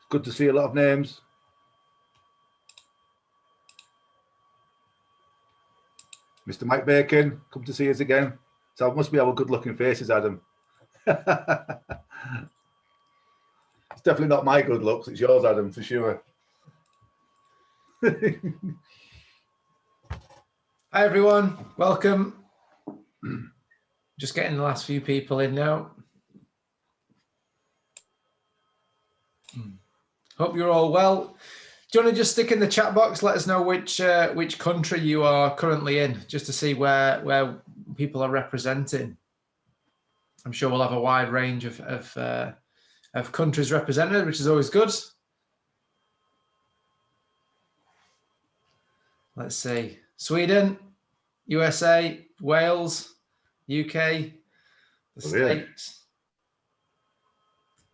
Good to see a lot of names. Mr. Mike Bacon, come to see us again. So it must be our good-looking faces, Adam. It's definitely not my good looks. It's yours, Adam, for sure. Hi, everyone. Welcome. Just getting the last few people in now. Hope you're all well. Do you want to just stick in the chat box? Let us know which country you are currently in, just to see where people are representing. I'm sure we'll have a wide range of countries represented, which is always good. Let's see: Sweden, USA, Wales, UK, the States,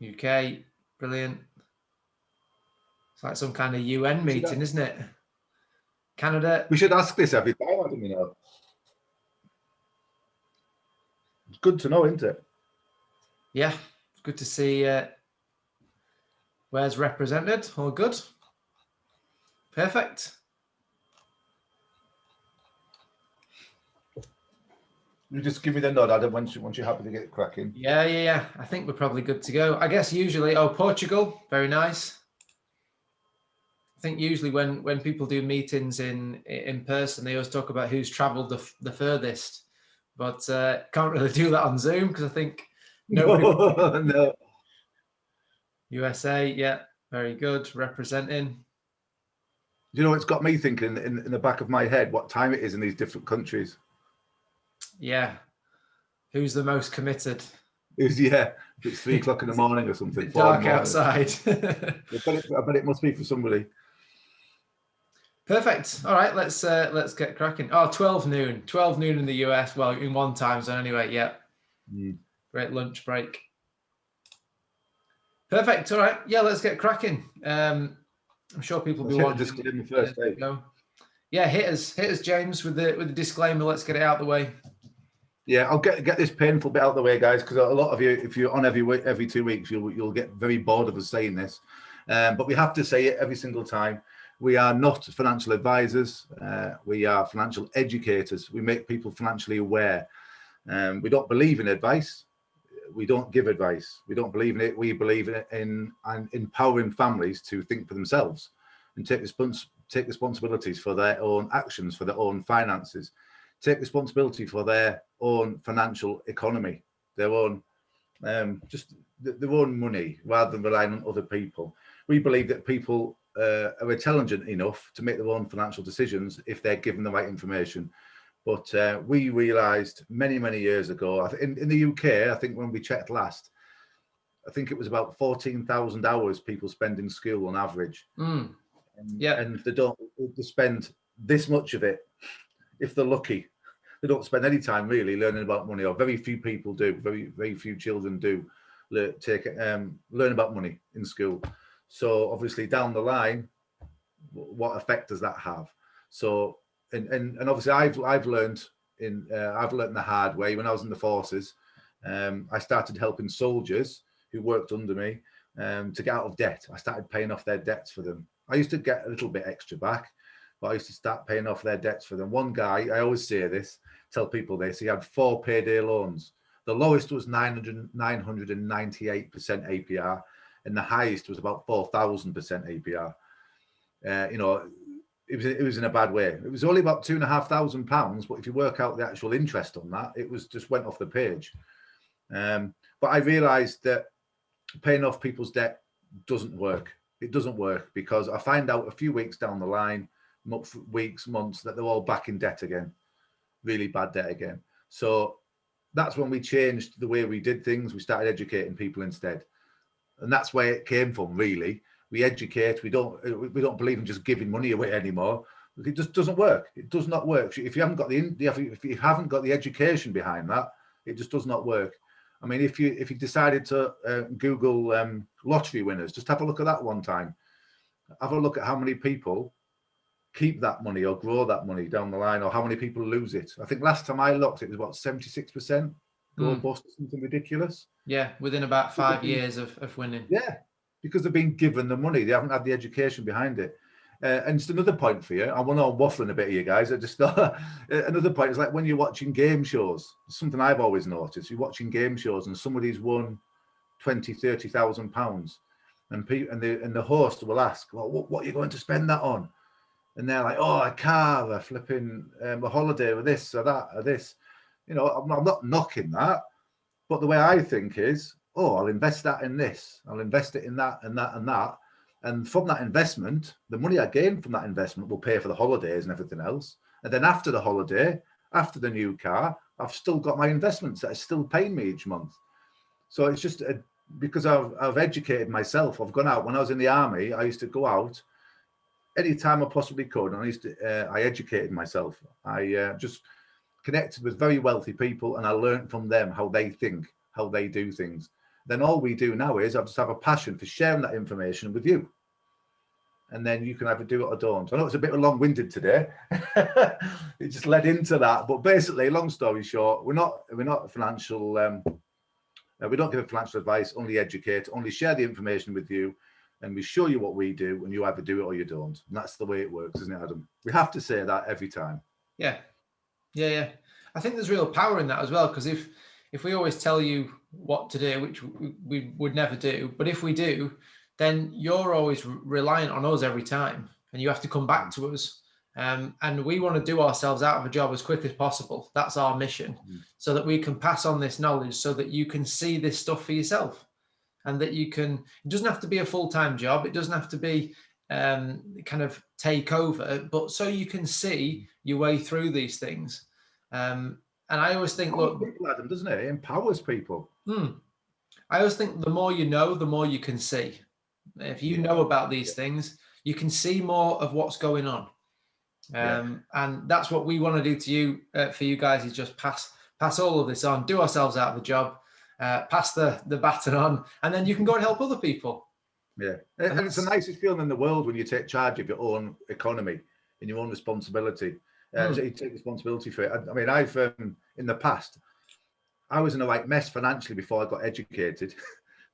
UK. Brilliant. It's like some kind of UN meeting, isn't it? Canada. We should ask this every time, Adam, you know. It's good to know, isn't it? Yeah, it's good to see where's represented. All good. Perfect. You just give me the nod, Adam, once you're happy to get cracking. Yeah. I think we're probably good to go. I guess usually, Portugal, very nice. I think usually when people do meetings in person, they always talk about who's travelled the furthest, but can't really do that on Zoom because I think nobody. No. USA, yeah, very good, representing. You know, it's got me thinking in the back of my head what time it is in these different countries. Yeah, who's the most committed? If it's 3 o'clock in the morning or something. Dark outside. I bet it must be for somebody. Perfect. All right, let's get cracking. 12 noon in the US. Well, in one time zone anyway. Yeah. Great lunch break. Perfect. All right. Yeah, let's get cracking. I'm sure people will be wanting. Yeah, hit us, James, with the disclaimer. Let's get it out the way. Yeah, I'll get this painful bit out of the way, guys, because a lot of you, if you're on every 2 weeks, you'll get very bored of us saying this. But we have to say it every single time. We are not financial advisors. We are financial educators. We make people financially aware. We don't believe in advice. We don't give advice. We don't believe in it. We believe in empowering families to think for themselves and take responsibilities for their own actions, for their own finances, take responsibility for their own financial economy, their own their own money, rather than relying on other people. We believe that people are intelligent enough to make their own financial decisions if they're given the right information. But we realised many years ago, in the UK, I think when we checked last, I think it was about 14,000 hours people spend in school on average. And they spend this much of it, if they're lucky. They don't spend any time really learning about money, or very few people do. Very few children do learn about money in school. So obviously down the line, what effect does that have? So and obviously I've learned the hard way. When I was in the forces, I started helping soldiers who worked under me to get out of debt. I started paying off their debts for them. I used to get a little bit extra back, but I used to start paying off their debts for them. One guy, I always say this, tell people this, he had 4 payday loans. The lowest was 998% APR, and the highest was about 4,000% APR. You know, it was in a bad way. It was only about £2,500, but if you work out the actual interest on that, it was just went off the page. But I realised that paying off people's debt doesn't work. It doesn't work, because I find out a few weeks down the line, weeks, months, that they're all back in debt again, really bad debt again. So that's when we changed the way we did things. We started educating people instead, and that's where it came from. Really, we educate. We don't believe in just giving money away anymore. It just doesn't work. It does not work. If you haven't got the education behind that, it just does not work. I mean, if you decided to Google lottery winners, just have a look at that one time. Have a look at how many people keep that money or grow that money down the line, or how many people lose it. I think last time I looked, it was about 76% go bust, something ridiculous. Yeah, within about 5 years of winning. Yeah, because they've been given the money. They haven't had the education behind it. And just another point for you, I want to waffling a bit of you guys. I just another point is like when you're watching game shows, something I've always noticed. You're watching game shows and somebody's won 20,000, 30,000 pounds, and the host will ask, well, what are you going to spend that on? And they're like, oh, a car, a flipping a holiday, or this or that or this. You know, I'm not knocking that, but the way I think is, oh, I'll invest that in this, I'll invest it in that and that and that. And from that investment, the money I gain from that investment will pay for the holidays and everything else. And then after the holiday, after the new car, I've still got my investments that are still paying me each month. So it's just because I've educated myself. I've gone out. When I was in the army, I used to go out anytime I possibly could. And I educated myself. I just connected with very wealthy people, and I learned from them how they think, how they do things. Then all we do now is I just have a passion for sharing that information with you. And then you can either do it or don't. I know it's a bit long-winded today. It just led into that. But basically, long story short, we're not financial, we don't give financial advice, only educate, only share the information with you. And we show you what we do, and you either do it or you don't. And that's the way it works, isn't it, Adam? We have to say that every time. Yeah. I think there's real power in that as well, because if we always tell you what to do, which we would never do, but if we do, then you're always reliant on us every time, and you have to come back to us. And we want to do ourselves out of a job as quick as possible. That's our mission, so that we can pass on this knowledge, so that you can see this stuff for yourself, and that you can. It doesn't have to be a full-time job. It doesn't have to be kind of take over, but so you can see your way through these things. And I always think, look, Adam, doesn't it? It empowers people. I always think the more you know, the more you can see. If you know about these things, you can see more of what's going on. And that's what we want to do to you, for you guys, is just pass all of this on, do ourselves out of the job, pass the baton on, and then you can go and help other people. Yeah, and it's the nicest feeling in the world when you take charge of your own economy and your own responsibility. So you take responsibility for it. I mean, I've in the past, I was in a right mess financially before I got educated,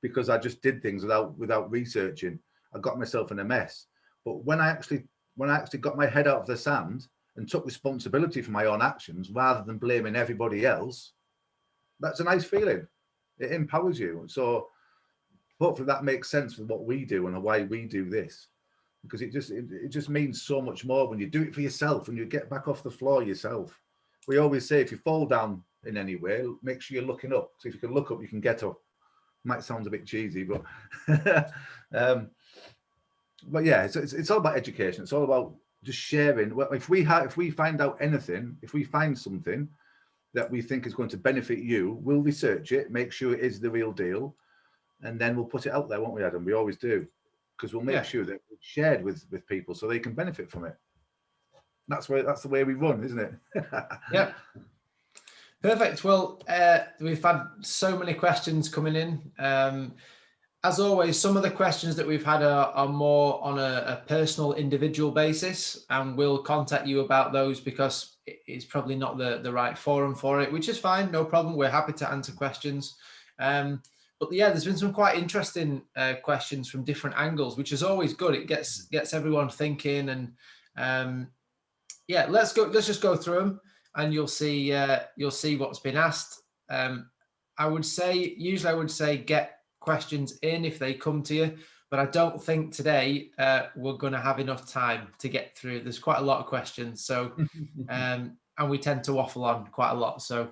because I just did things without researching. I got myself in a mess. But when I actually got my head out of the sand and took responsibility for my own actions rather than blaming everybody else, that's a nice feeling. It empowers you. So hopefully that makes sense with what we do and why we do this, because it just means so much more when you do it for yourself, when you get back off the floor yourself. We always say, if you fall down in any way, make sure you're looking up. So if you can look up, you can get up. Might sound a bit cheesy, but yeah, it's all about education. It's all about just sharing. Well, if we find out anything, if we find something that we think is going to benefit you, we'll research it, make sure it is the real deal, and then we'll put it out there, won't we, Adam? We always do, because we'll make sure that it's shared with people so they can benefit from it. That's the way we run, isn't it? Yeah. Perfect. Well, we've had so many questions coming in. As always, some of the questions that we've had are more on a personal, individual basis, and we'll contact you about those because it's probably not the right forum for it, which is fine, no problem. We're happy to answer questions. But yeah, there's been some quite interesting questions from different angles, which is always good. It gets everyone thinking, and yeah, let's just go through them. And you'll see what's been asked. I would say get questions in if they come to you, but I don't think today we're going to have enough time to get through. There's quite a lot of questions, so and we tend to waffle on quite a lot. So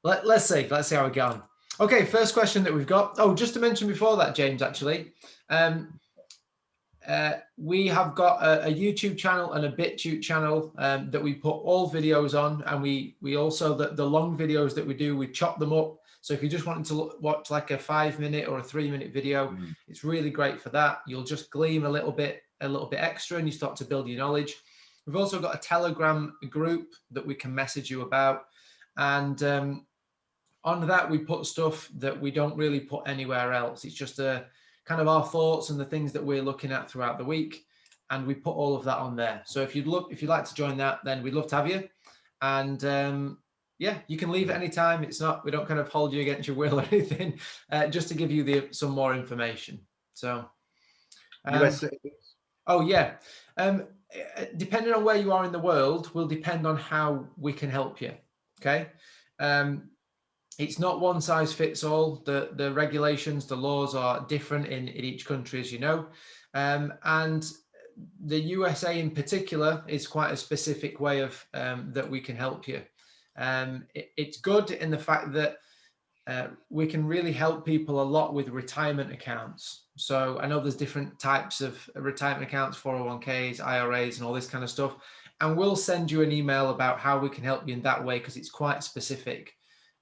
let's see how we're going. Okay, first question that we've got. Oh, just to mention before that, James, actually. We have got a YouTube channel and a BitChute channel that we put all videos on, and we also the long videos that we do, we chop them up. So if you just wanted to watch like a 5-minute or a 3-minute video, it's really great for that. You'll just glean a little bit extra, and you start to build your knowledge. We've also got a Telegram group that we can message you about, and on that we put stuff that we don't really put anywhere else. It's just a kind of our thoughts and the things that we're looking at throughout the week, and we put all of that on there. So if you'd like to join that, then we'd love to have you. And yeah, you can leave at any time. We don't kind of hold you against your will or anything, just to give you some more information. So, US citizens. oh yeah. Depending on where you are in the world will depend on how we can help you. Okay. It's not one size fits all. The regulations, the laws are different in each country, as you know. And the USA in particular is quite a specific way of that we can help you. It's good in the fact that we can really help people a lot with retirement accounts. So I know there's different types of retirement accounts, 401ks, IRAs, and all this kind of stuff. And we'll send you an email about how we can help you in that way, because it's quite specific.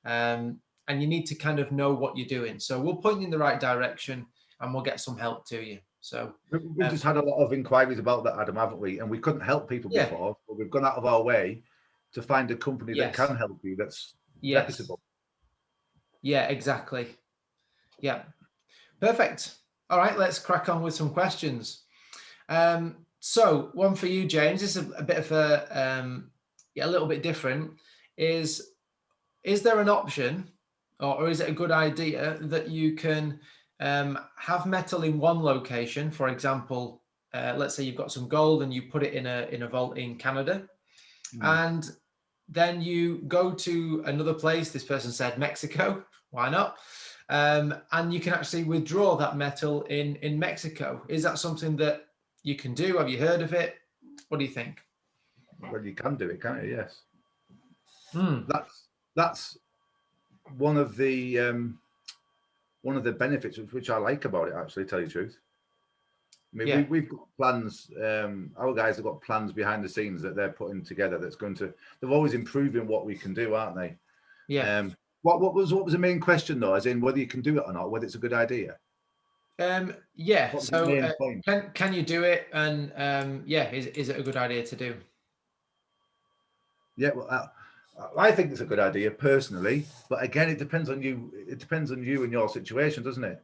And you need to kind of know what you're doing. So we'll point you in the right direction and we'll get some help to you. So We've just had a lot of inquiries about that, Adam, haven't we? And we couldn't help people Yeah. before, but we've gone out of our way to find a company that Yes. can help you, that's yes, reputable. yeah, exactly. Yeah, perfect. All right, let's crack on with some questions. So one for you, James. This is a bit of a little bit different. Is there an option, or is it a good idea that you can have metal in one location? For example, let's say you've got some gold and you put it in a vault in Canada, and then you go to another place. This person said Mexico. Why not? And you can actually withdraw that metal in Mexico. Is that something that you can do? Have you heard of it? What do you think? Well, you can do it, can't you? Yes. Hmm. That's one of the benefits which I like about it, actually, to tell you the truth. I mean, Yeah. we've got plans. Our guys have got plans behind the scenes that they're putting together. They're always improving what we can do, aren't they? Yeah. What was the main question though? As in whether you can do it or not, whether it's a good idea. Yeah. What was the main point? Can you do it? And yeah, is it a good idea to do? Yeah, well, I think it's a good idea personally, but again, it depends on you. It depends on you and your situation, doesn't it?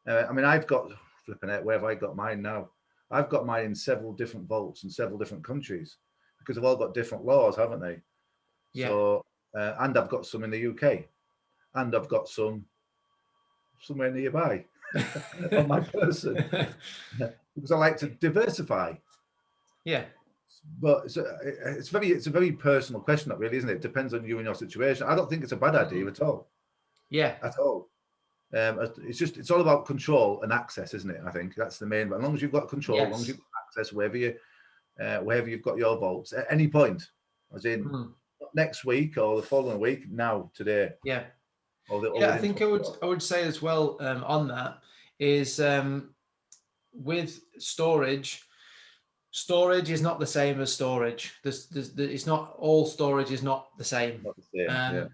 I mean, I've got flipping out. Where have I got mine now? I've got mine in several different vaults in several different countries because they've all got different laws, haven't they? Yeah. So, and I've got some in the UK, and I've got some somewhere nearby on my person because I like to diversify. Yeah. But it's a very personal question, that really, isn't it? It depends on you and your situation. I don't think it's a bad idea at all. Yeah. At all. It's all about control and access, isn't it? I think that's the main. But as long as you've got control, Yes. as long as you've got access wherever you've got your vaults at any point, as in next week or the following week, now, today. Yeah. I think I would say as well on that is with storage. Storage is not the same as storage. It's not all storage is not the same. Not the same,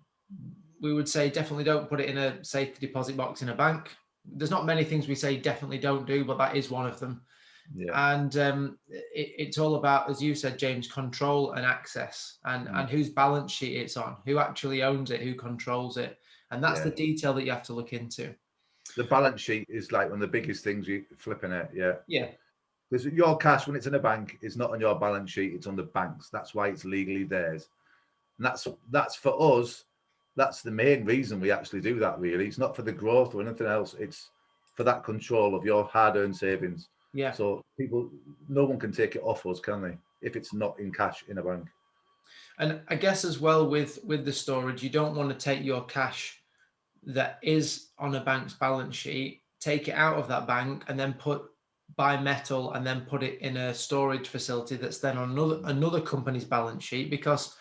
We would say definitely don't put it in a safety deposit box in a bank. There's not many things we say definitely don't do, but that is one of them. Yeah. And it's all about, as you said, James, control and access, and whose balance sheet it's on, who actually owns it, who controls it, and that's the detail that you have to look into. The balance sheet is like one of the biggest things you flipping it. Yeah. Because your cash, when it's in a bank, is not on your balance sheet; it's on the bank's. That's why it's legally theirs. And that's for us. That's the main reason we actually do that. Really, it's not for the growth or anything else. It's for that control of your hard-earned savings. Yeah. So no one can take it off us, can they? If it's not in cash in a bank. And I guess as well with the storage, you don't want to take your cash that is on a bank's balance sheet, take it out of that bank, and then buy metal and then put it in a storage facility that's then on another company's balance sheet. Because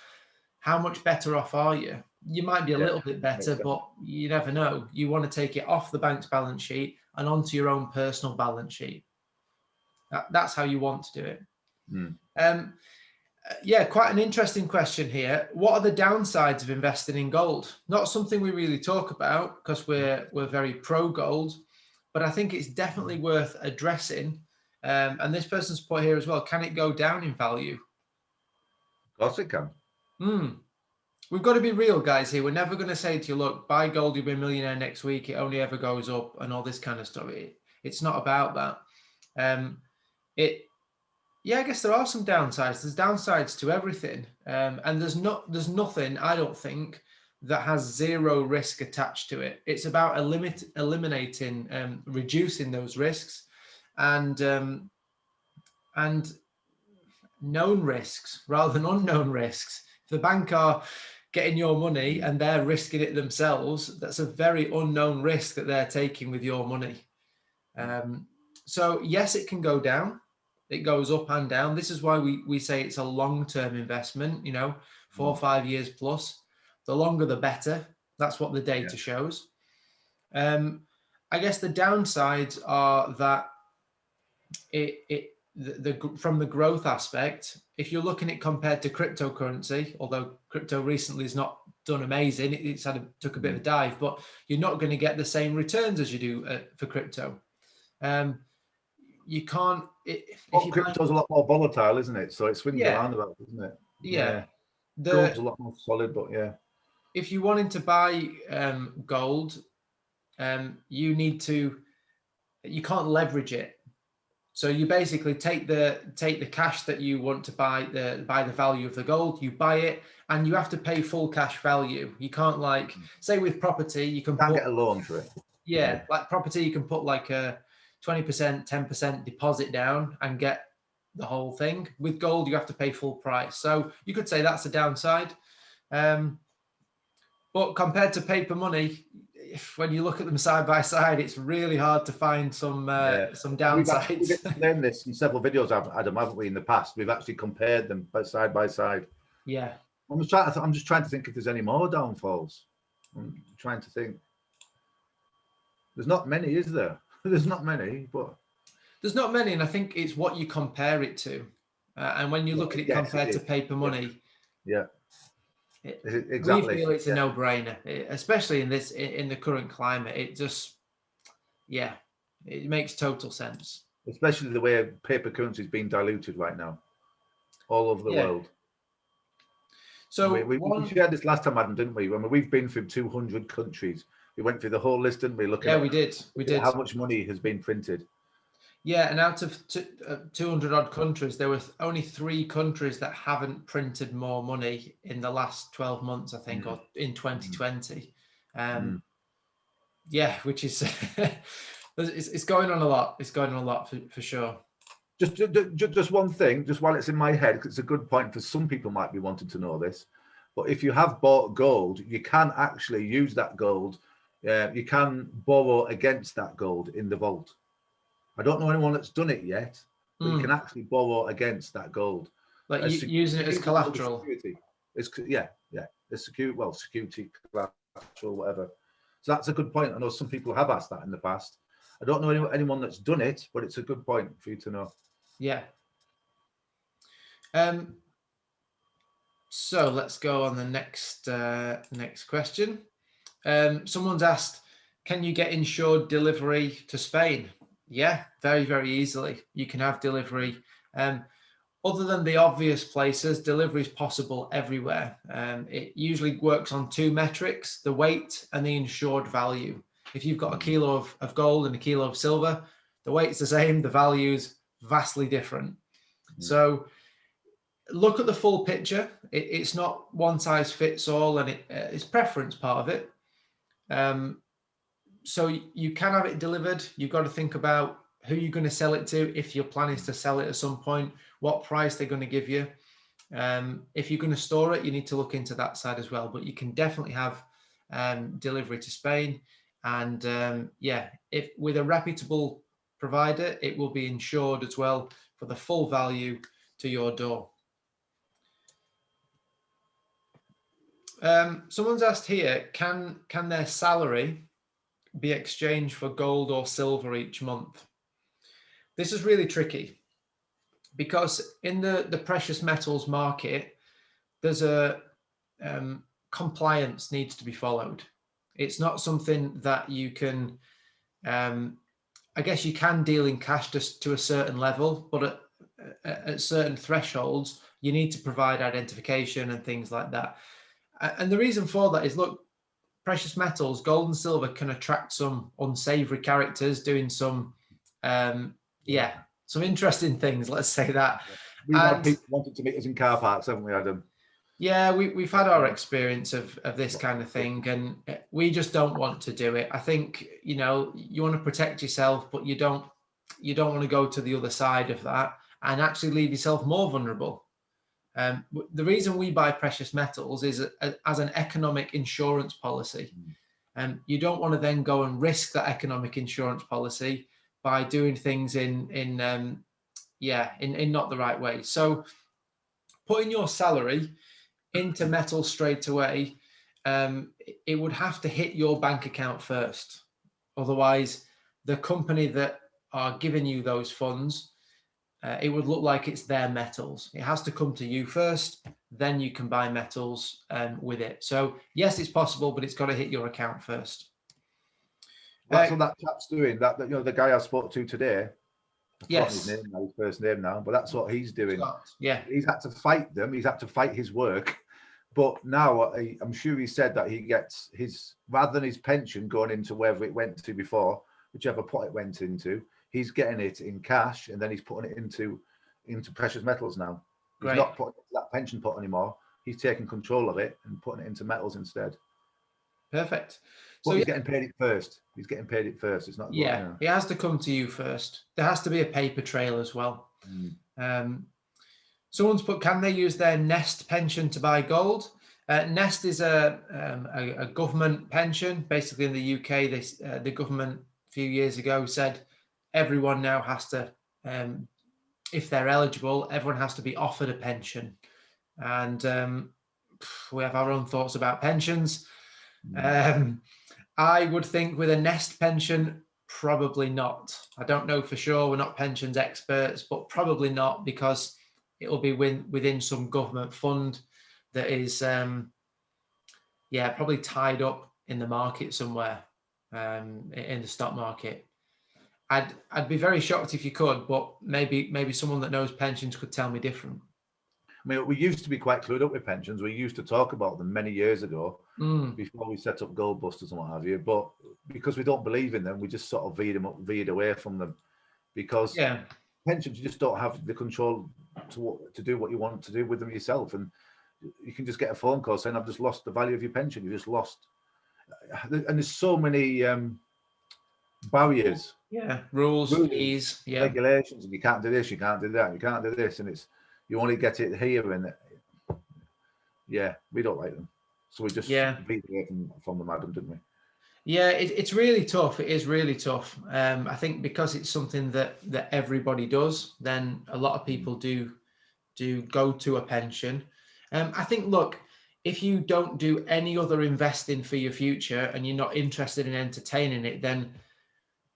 how much better off are you? You might be a little bit better, but you never know. You want to take it off the bank's balance sheet and onto your own personal balance sheet. That's how you want to do it. Yeah, quite an interesting question here. What are the downsides of investing in gold? Not something we really talk about because we're very pro gold, but I think it's definitely worth addressing. And this person's put here as well, can it go down in value? Of course it can. We've got to be real, guys, here. We're never going to say to you, look, buy gold, you'll be a millionaire next week. It only ever goes up and all this kind of stuff. It's not about that. Yeah, I guess there are some downsides. There's downsides to everything. And there's nothing, I don't think, that has zero risk attached to it. It's about eliminating, reducing those risks, and known risks rather than unknown risks. If the bank are getting your money and they're risking it themselves, that's a very unknown risk that they're taking with your money. So yes, it can go down. It goes up and down. This is why we say it's a long-term investment, 4 or 5 years plus. The longer, the better. That's what the data shows. I guess the downsides are that from the growth aspect, if you're looking at compared to cryptocurrency, although crypto recently has not done amazing, took a bit of a dive, but you're not going to get the same returns as you do for crypto. You can't. Crypto's a lot more volatile, isn't it? So it swings around about, isn't it? Yeah. Gold's a lot more solid, but if you wanted to buy gold, you can't leverage it. So you basically take the cash that you want to buy the value of the gold, you buy it, and you have to pay full cash value. You can't, like, say with property, you can't get a loan for it. Yeah, like property, you can put like a 20%, 10% deposit down and get the whole thing. With gold, you have to pay full price. So you could say that's a downside. But compared to paper money, when you look at them side by side, it's really hard to find some downsides. We've explained this in several videos, Adam, haven't we, in the past? We've actually compared them side by side. Yeah. I'm just trying to think if there's any more downfalls. I'm trying to think. There's not many, is there? There's not many, but there's not many, and I think it's what you compare it to. And when you look at it compared to paper money, exactly. We feel it's a no-brainer, especially in the current climate. It just, it makes total sense. Especially the way paper currency is being diluted right now, all over the world. So we shared this last time, Adam, didn't we? When we've been through 200 countries, we went through the whole list, didn't we? Looking we did. How much money has been printed. Yeah, and out of 200 odd countries, there were only 3 countries that haven't printed more money in the last 12 months, I think, or in 2020. Which is it's going on a lot. It's going on a lot for sure. Just one thing, just while it's in my head, because it's a good point for some people might be wanting to know this. But if you have bought gold, you can actually use that gold. You can borrow against that gold in the vault. I don't know anyone that's done it yet, but you can actually borrow against that gold. Like using it as collateral. It's security, collateral, whatever. So that's a good point. I know some people have asked that in the past. I don't know anyone that's done it, but it's a good point for you to know. Yeah. So let's go on the next question. Someone's asked, can you get insured delivery to Spain? Yeah, very, very easily. You can have delivery. Other than the obvious places, delivery is possible everywhere. It usually works on 2 metrics, the weight and the insured value. If you've got a kilo of gold and a kilo of silver, the weight's the same, the value's vastly different. So look at the full picture. It's not one size fits all, and it's preference part of it. So you can have it delivered. You've got to think about who you're going to sell it to. If your plan is to sell it at some point, what price they're going to give you. If you're going to store it, you need to look into that side as well. But you can definitely have delivery to Spain. And if with a reputable provider, it will be insured as well for the full value to your door. Someone's asked here, can their salary be exchanged for gold or silver each month? This is really tricky because in the precious metals market, there's a compliance needs to be followed. It's not something that you can, I guess you can deal in cash just to a certain level, but at certain thresholds, you need to provide identification and things like that. And the reason for that is, look, precious metals, gold and silver, can attract some unsavory characters doing some, some interesting things, let's say that. We've had people wanting to meet us in car parks, haven't we, Adam? Yeah, we've had our experience of this kind of thing, and we just don't want to do it. I think, you know, you want to protect yourself, but you don't want to go to the other side of that and actually leave yourself more vulnerable. The reason we buy precious metals is as an economic insurance policy. You don't want to then go and risk that economic insurance policy by doing things in not the right way. So putting your salary into metal straight away, it would have to hit your bank account first. Otherwise, the company that are giving you those funds, it would look like it's their metals. It has to come to you first, then you can buy metals with it. So yes, it's possible, but it's got to hit your account first. That's what that chap's doing. That you know, the guy I spoke to today. I've forgotten his name now, his first name now, but that's what he's doing. Yeah, he's had to fight them. He's had to fight his work. But now I'm sure he said that he gets his, rather than his pension going into wherever it went to before, whichever pot it went into, he's getting it in cash, and then he's putting it into precious metals now. He's not putting it into that pension pot anymore. He's taking control of it and putting it into metals instead. Perfect. But so he's getting paid it first. He's getting paid it first. It's not. It has to come to you first. There has to be a paper trail as well. Someone's put, can they use their Nest pension to buy gold? Nest is a government pension. Basically in the UK, the government a few years ago said everyone now has to, if they're eligible, everyone has to be offered a pension. And we have our own thoughts about pensions. I would think with a Nest pension, probably not. I don't know for sure. We're not pensions experts, but probably not, because it'll be within some government fund that is, probably tied up in the market somewhere, in the stock market. I'd be very shocked if you could, but maybe someone that knows pensions could tell me different. I mean, we used to be quite clued up with pensions. We used to talk about them many years ago, before we set up Gold Busters and what have you. But because we don't believe in them, we just sort of veered away from them, because pensions, you just don't have the control to do what you want to do with them yourself. And you can just get a phone call saying, I've just lost the value of your pension. You just lost. And there's so many barriers. Rules, fees, regulations. And you can't do this, you can't do that, you can't do this. And it's, you only get it here. And we don't like them. So we just beat away from them, Adam, didn't we? Yeah, it's really tough. It is really tough. I think because it's something that everybody does, then a lot of people do go to a pension. I think, look, if you don't do any other investing for your future and you're not interested in entertaining it, then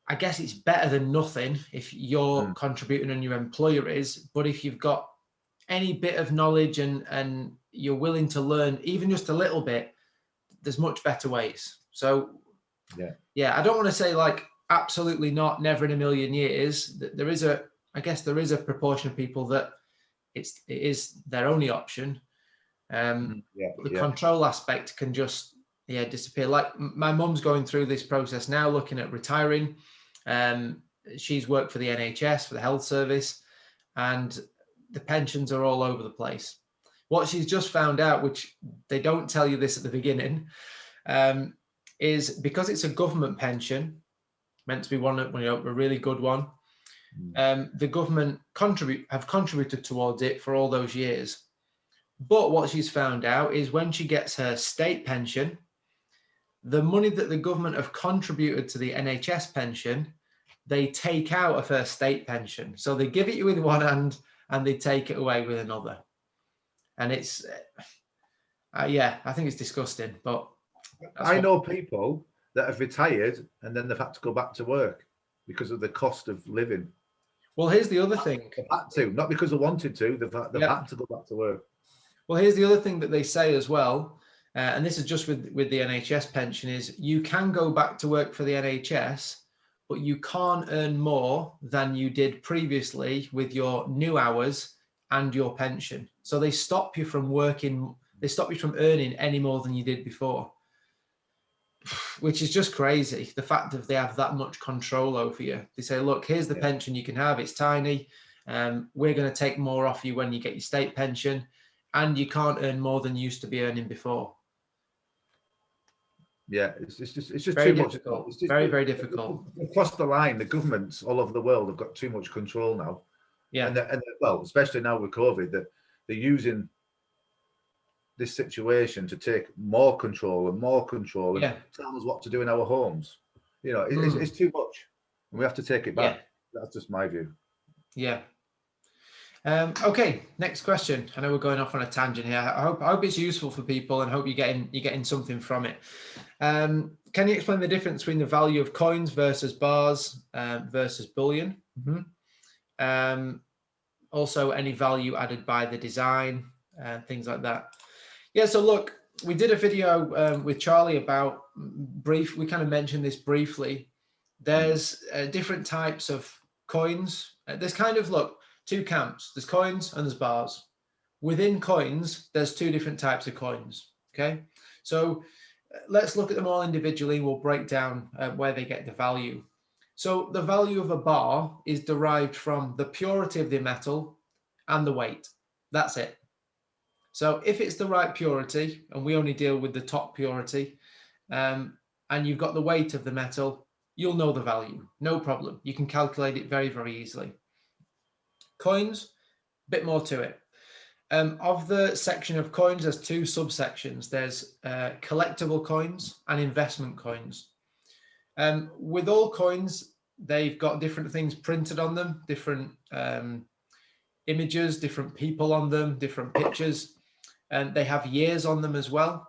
I guess it's better than nothing if you're contributing and your employer is. But if you've got any bit of knowledge and you're willing to learn even just a little bit, there's much better ways. So I don't want to say like absolutely not, never in a million years. There is a proportion of people that it is their only option. The control aspect can just disappear. Like my mum's going through this process now, looking at retiring. She's worked for the NHS, for the health service, and the pensions are all over the place. What she's just found out, which they don't tell you this at the beginning, is because it's a government pension, meant to be a really good one. The government have contributed towards it for all those years. But what she's found out is when she gets her state pension, the money that the government have contributed to the NHS pension, they take out of her state pension. So they give it you with one hand and they take it away with another. And it's, I think it's disgusting. But I know people that have retired and then they've had to go back to work because of the cost of living. Well, here's the other thing. They've had to, not because they wanted to, they've had to go back to work. Well, here's the other thing that they say as well, and this is just with the NHS pension, is you can go back to work for the NHS, but you can't earn more than you did previously with your new hours and your pension. So they stop you from working, they stop you from earning any more than you did before, which is just crazy. The fact that they have that much control over you. They say, look, here's the pension you can have. It's tiny. We're going to take more off you when you get your state pension. and you can't earn more than you used to be earning before. Yeah, it's just Very too much. difficult. It's just, Very difficult. across the line, the governments all over the world have got too much control now. Yeah. And well, especially now with COVID, that they're using this situation to take more control and Yeah. tell us what to do in our homes. You know, it's too much, and we have to take it back. Yeah. That's just my view. Yeah. Okay, next question. I know we're going off on a tangent here. I hope it's useful for people, and hope you're getting something from it. Can you explain the difference between the value of coins versus bars versus bullion? Also, any value added by the design, things like that. Yeah. So look, we did a video with Charlie about we kind of mentioned this briefly. There's different types of coins. There's kind of, look, two camps. There's coins and there's bars. Within coins, there's two different types of coins. Okay, so let's look at them all individually. We'll break down where they get the value. So the value of a bar is derived from the purity of the metal and the weight. That's it. So if it's the right purity, and we only deal with the top purity, and you've got the weight of the metal, you'll know the value, no problem. You can calculate it very, very easily. Coins, a bit more to it. Of the section of coins, there's two subsections. There's collectible coins and investment coins. With all coins, they've got different things printed on them, different images, different people on them, different pictures, and they have years on them as well.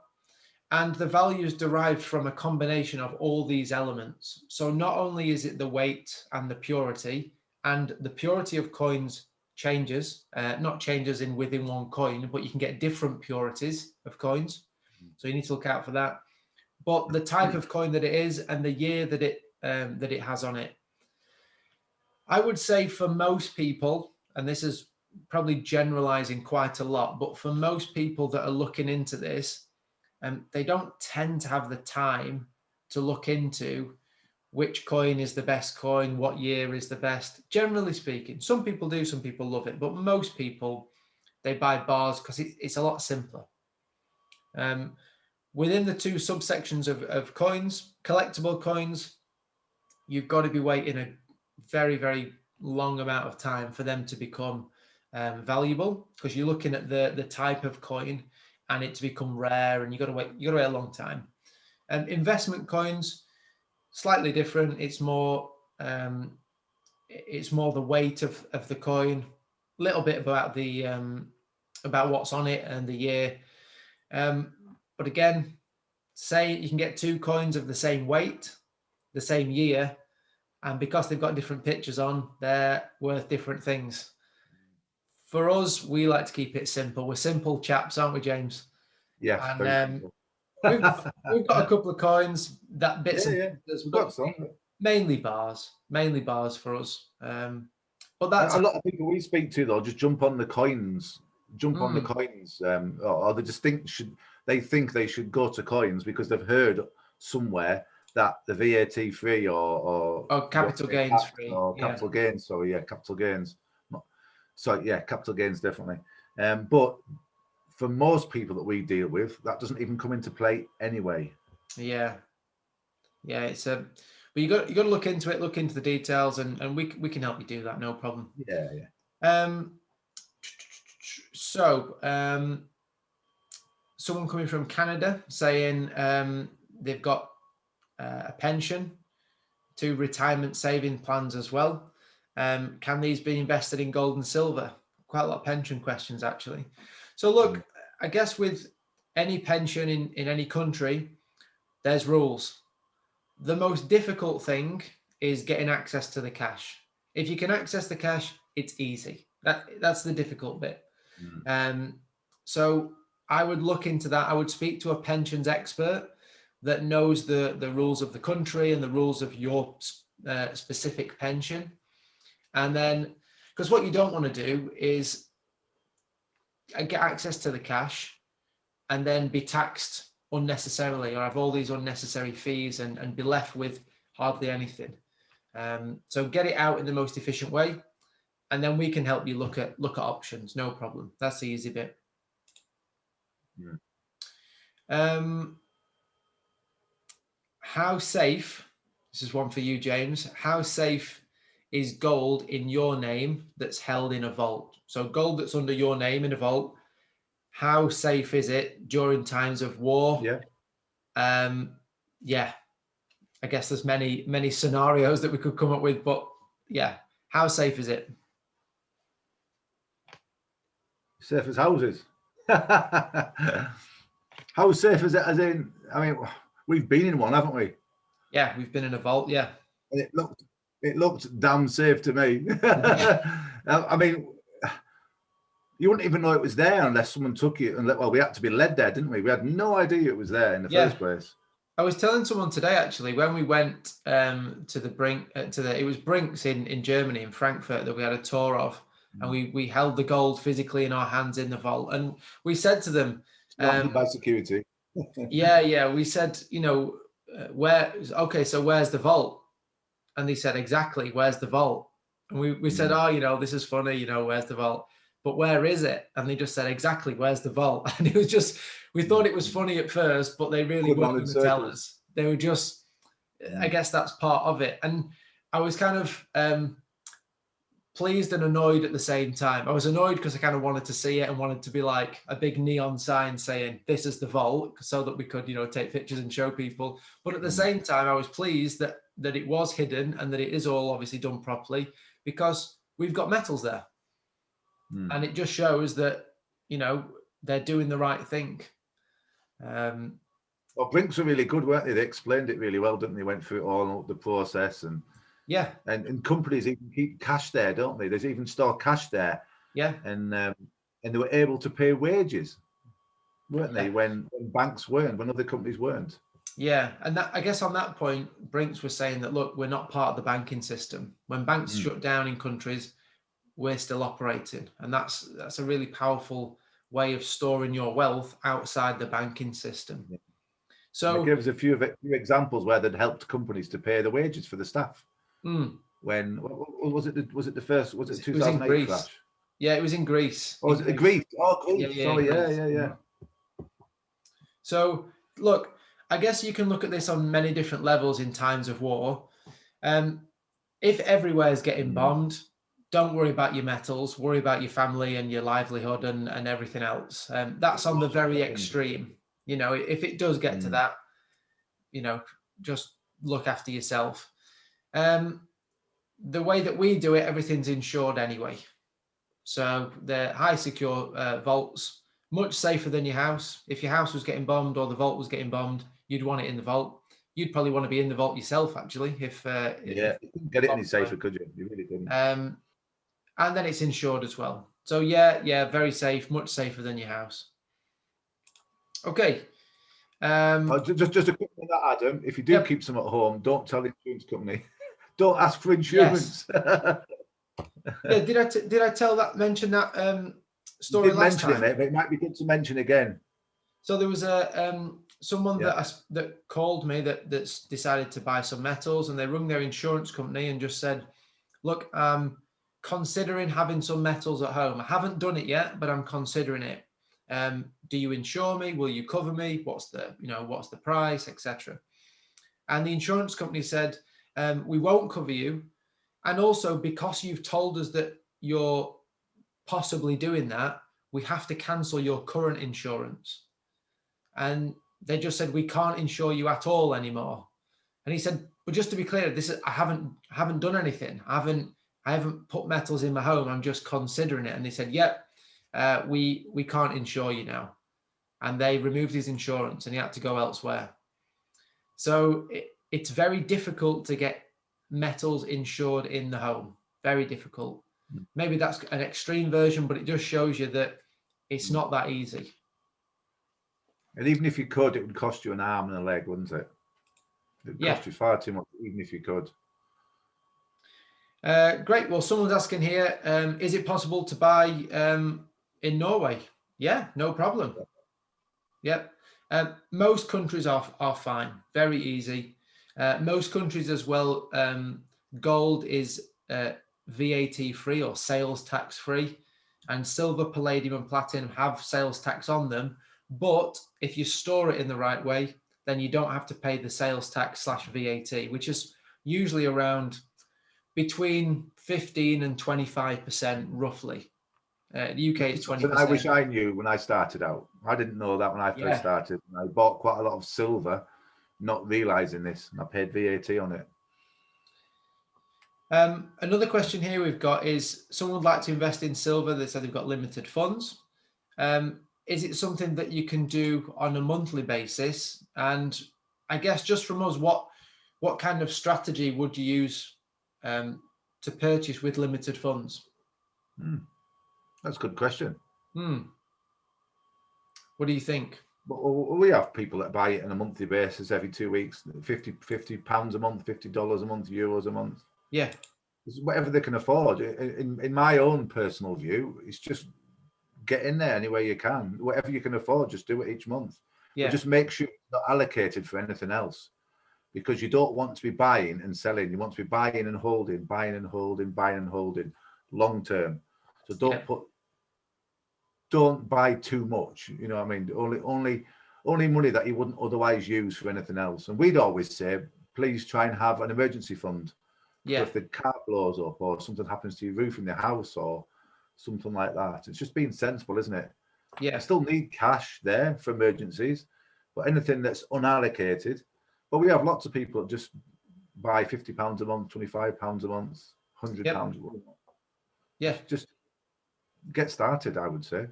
And the value is derived from a combination of all these elements. So not only is it the weight and the purity, and the purity of coins changes, not changes within one coin, but you can get different purities of coins. So you need to look out for that. But the type of coin that it is and the year that it has on it. I would say for most people, and this is probably generalizing quite a lot, but for most people that are looking into this, they don't tend to have the time to look into which coin is the best coin, what year is the best. Generally speaking, some people do, some people love it, but most people, they buy bars because it's a lot simpler. Within the two subsections of coins, collectible coins, you've got to be waiting a very, very long amount of time for them to become valuable, because you're looking at the type of coin and it to become rare, and you got to wait a long time. Investment coins, slightly different. It's more the weight of the coin, a little bit about the about what's on it and the year. But again, say you can get two coins of the same weight, the same year, and because they've got different pictures on, they're worth different things. For us, we like to keep it simple. We're simple chaps, aren't we, James? Yes. And we've got a couple of coins, that bits and pieces, but mainly bars for us. But that's a lot of people we speak to, though, just jump on the coins, or the distinction. They think they should go to coins because they've heard somewhere that the VAT free or capital gains free, or capital gains. So capital gains. So capital gains definitely. But for most people that we deal with, that doesn't even come into play anyway. Yeah, it's but you got to look into it, look into the details, and we can help you do that, no problem. So someone coming from Canada saying they've got a pension, to retirement saving plans as well. Can these be invested in gold and silver? Quite a lot of pension questions, actually. So look, I guess with any pension in any country, there's rules. The most difficult thing is getting access to the cash. If you can access the cash, it's easy. That's the difficult bit. So I would look into that. I would speak to a pensions expert that knows the rules of the country and the rules of your specific pension. And then, because what you don't want to do is get access to the cash and then be taxed unnecessarily, or have all these unnecessary fees and be left with hardly anything. So get it out in the most efficient way, and then we can help you look at options. No problem. That's the easy bit. How safe, this is one for you, James, how safe is gold in your name that's held in a vault? So gold that's under your name in a vault, how safe is it during times of war? Yeah. Yeah, I guess there's many scenarios that we could come up with, but yeah, how safe is it? Safe as houses. How safe is it? As in, I mean, we've been in one, haven't we? Yeah, we've been in a vault. Yeah, And it looked damn safe to me. I mean, you wouldn't even know it was there unless someone took it. And well, we had to be led there, didn't we? We had no idea it was there in the first place. I was telling someone today, actually, when we went to the Brink, it was Brinks in Germany, in Frankfurt, that we had a tour of, and we held the gold physically in our hands in the vault, and we said to them, by security. yeah, we said, you know, so where's the vault? And they said, exactly, where's the vault? And we said, oh, you know, this is funny, you know, where's the vault? But where is it? And they just said, exactly, where's the vault? And it was just, we thought it was funny at first, but they really weren't going to tell us. They were just, I guess that's part of it. And I was kind of pleased and annoyed at the same time. I was annoyed because I kind of wanted to see it and wanted to be like a big neon sign saying, this is the vault, so that we could, you know, take pictures and show people. But at the same time, I was pleased that it was hidden and that it is all obviously done properly, because we've got metals there. And it just shows that, you know, they're doing the right thing. Well, Brinks were really good, weren't they? They explained it really well, didn't they? Went through all the process, and yeah, and companies even keep cash there, don't they? There's even store cash there. Yeah, and they were able to pay wages, weren't they? When banks weren't, when other companies weren't. Yeah, and that, I guess on that point, Brinks was saying that, look, we're not part of the banking system. When banks shut down in countries, we're still operating, and that's a really powerful way of storing your wealth outside the banking system. Yeah. So it gives a few examples where they'd helped companies to pay the wages for the staff. When was it the first? Was it 2008 crash? Yeah, it was in Greece. Oh, was it Greece? Oh, Greece. Yeah, sorry, yeah. So look, I guess you can look at this on many different levels in times of war. If everywhere is getting bombed, don't worry about your metals, worry about your family and your livelihood and everything else. That's on the very extreme. You know, if it does get to that, you know, just look after yourself. The way that we do it, everything's insured anyway. So the high secure vaults, much safer than your house. If your house was getting bombed or the vault was getting bombed, you'd want it in the vault. You'd probably want to be in the vault yourself, actually. If you couldn't get it any safer, could you? You really couldn't. And then it's insured as well. So yeah, very safe, much safer than your house. Okay. Just a quick thing on that, Adam. If you do keep some at home, don't tell the insurance company. Don't ask for insurance. Yes. Yeah, did I mention that story last time? But it might be good to mention again. So there was someone that called me that's decided to buy some metals, and they rung their insurance company and just said, look, considering having some metals at home. I haven't done it yet, but I'm considering it. Do you insure me? Will you cover me? What's the price, etc. And the insurance company said, we won't cover you. And also, because you've told us that you're possibly doing that, we have to cancel your current insurance. And they just said, we can't insure you at all anymore. And he said, but just to be clear, I haven't done anything. I haven't put metals in my home. I'm just considering it. And they said, yep, we can't insure you now. And they removed his insurance and he had to go elsewhere. So it's very difficult to get metals insured in the home. Very difficult. Maybe that's an extreme version, but it just shows you that it's not that easy. And even if you could, it would cost you an arm and a leg, wouldn't it? It would cost you far too much, even if you could. Great. Well, someone's asking here, is it possible to buy in Norway? Yeah, no problem. Yep. Most countries are fine. Very easy. Most countries as well, gold is VAT free or sales tax free, and silver, palladium and platinum have sales tax on them, But if you store it in the right way, then you don't have to pay the sales tax / VAT, which is usually around between 15 and 25% roughly. The UK is Something I wish 20%. I knew when I started out. I didn't know that when I first Yeah. started. I bought quite a lot of silver, not realizing this, and I paid VAT on it. Another question here we've got is someone would like to invest in silver. They said they've got limited funds. Is it something that you can do on a monthly basis? And I guess just from us, what kind of strategy would you use to purchase with limited funds? That's a good question. What do you think? We have people that buy it on a monthly basis every 2 weeks, 50 pounds a month, $50 a month, euros a month. Yeah. It's whatever they can afford. In my own personal view, it's just get in there any way you can. Whatever you can afford, just do it each month. Yeah. But just make sure it's not allocated for anything else, because you don't want to be buying and selling. You want to be buying and holding, buying and holding, buying and holding long term. So don't buy too much. You know what I mean? Only money that you wouldn't otherwise use for anything else. And we'd always say, please try and have an emergency fund. Yeah. So if the car blows up or something happens to your roof in the house or something like that, it's just being sensible, isn't it? Yeah. You still need cash there for emergencies, but anything that's unallocated. But we have lots of people that just buy £50 a month, £25 a month, £100 a month. Yeah. Just get started, I would say.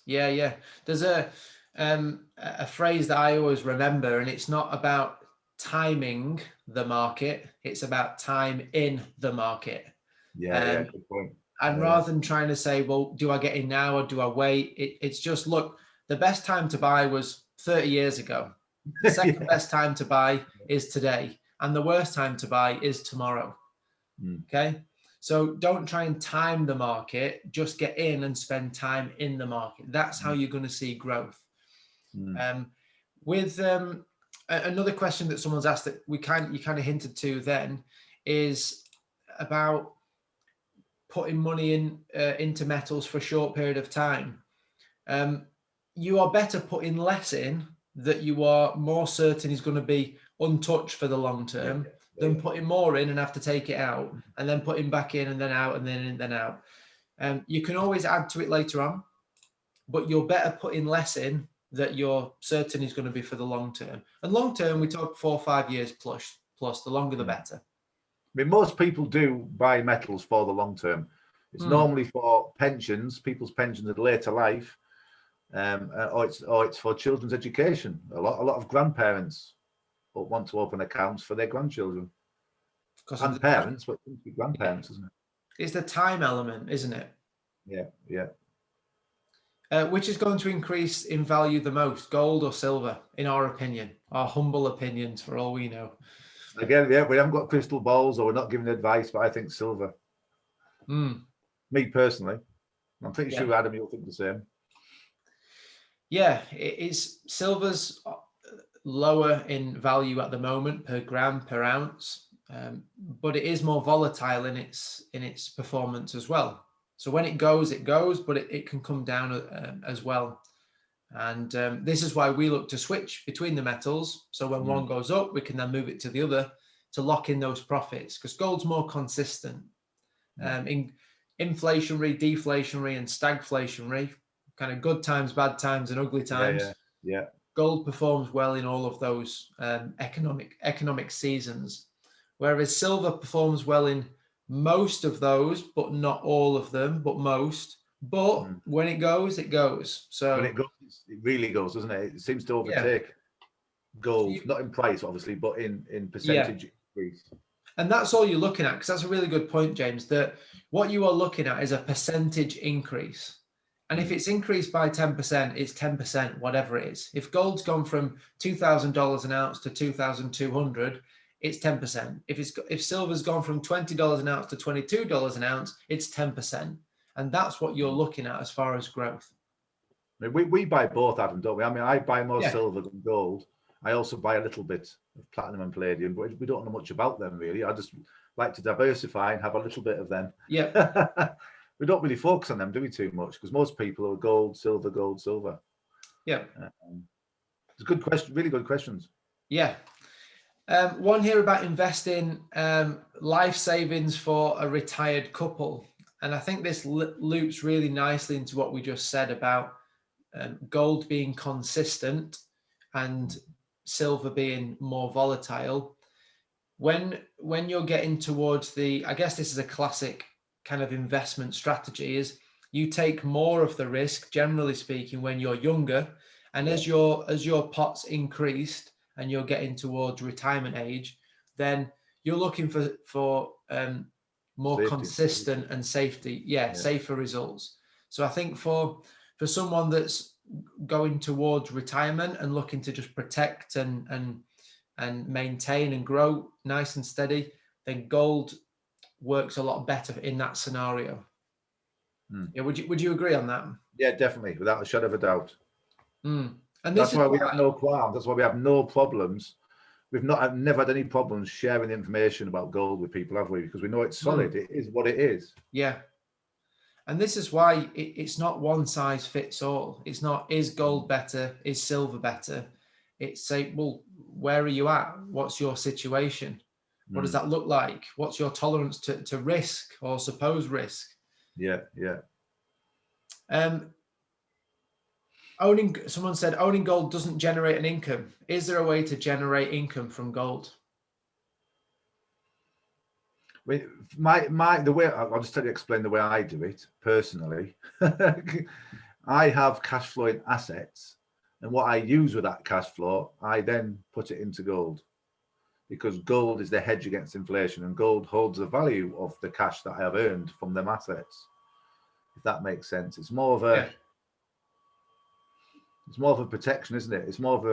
Yeah. There's a phrase that I always remember, and it's not about timing the market, it's about time in the market. Yeah, good point. And rather than trying to say, well, do I get in now or do I wait? It's just, look, the best time to buy was 30 years ago. The second best time to buy is today. And the worst time to buy is tomorrow. Okay. So don't try and time the market, just get in and spend time in the market. That's how you're going to see growth. With another question that someone's asked that you kind of hinted to then is about putting money into metals for a short period of time. You are better putting less in that you are more certain is going to be untouched for the long term than putting more in and have to take it out and then putting back in and then out and then in and then out. You can always add to it later on, but you're better putting less in that you're certain is going to be for the long term. And long term, we talk 4 or 5 years plus. The longer the better. I mean, most people do buy metals for the long term. It's normally for pensions, people's pensions in later life, or it's for children's education. A lot of grandparents want to open accounts for their grandchildren. And parents, but it be grandparents, isn't it? It's the time element, isn't it? Yeah. Which is going to increase in value the most, gold or silver, in our opinion, our humble opinions, for all we know? Again, we haven't got crystal balls, or we're not giving advice, but I think silver. Me personally, I'm pretty sure Adam, you'll think the same. Yeah, it is. Silver's lower in value at the moment per gram, per ounce, but it is more volatile in its performance as well. So when it goes, but it can come down as well. And this is why we look to switch between the metals. So when one goes up, we can then move it to the other to lock in those profits, because gold's more consistent. In inflationary, deflationary, and stagflationary, kind of good times, bad times, and ugly times. Yeah. Gold performs well in all of those economic seasons, whereas silver performs well in most of those, but not all of them, but most. But when it goes, it goes. So when it goes, it really goes, doesn't it? It seems to overtake gold, not in price, obviously, but in percentage increase. And that's all you're looking at, because that's a really good point, James, that what you are looking at is a percentage increase. And if it's increased by 10%, it's 10%, whatever it is. If gold's gone from $2,000 an ounce to $2,200, it's 10%. If silver's gone from $20 an ounce to $22 an ounce, it's 10%. And that's what you're looking at as far as growth. I mean, we buy both, Adam, don't we? I mean, I buy more silver than gold. I also buy a little bit of platinum and palladium, but we don't know much about them, really. I just like to diversify and have a little bit of them. Yeah. We don't really focus on them, do we, too much? Because most people are gold, silver, gold, silver. Yeah. It's a good question, really good questions. Yeah. One here about investing life savings for a retired couple. And I think this loops really nicely into what we just said about gold being consistent and silver being more volatile. When you're getting towards I guess this is a classic kind of investment strategy, is you take more of the risk, generally speaking, when you're younger. And as your pots increased and you're getting towards retirement age, then you're looking for more Safety. consistent and safer results. So I think for someone that's going towards retirement and looking to just protect and maintain and grow nice and steady, then gold works a lot better in that scenario. Yeah, would you agree on that? Yeah, definitely, without a shadow of a doubt. And that's why we have no qualms. That's why we have no problems. I've never had any problems sharing the information about gold with people, have we? Because we know it's solid. It is what it is. Yeah. And this is why it's not one size fits all. It's not, is gold better? Is silver better? It's say, well, where are you at? What's your situation? What does that look like? What's your tolerance to risk or supposed risk? Yeah. Someone said owning gold doesn't generate an income. Is there a way to generate income from gold? The way I'll just explain the way I do it personally. I have cash flowing assets, and what I use with that cash flow, I then put it into gold, because gold is the hedge against inflation, and gold holds the value of the cash that I have earned from them assets. If that makes sense, it's more of a it's more of a protection, isn't it? It's more of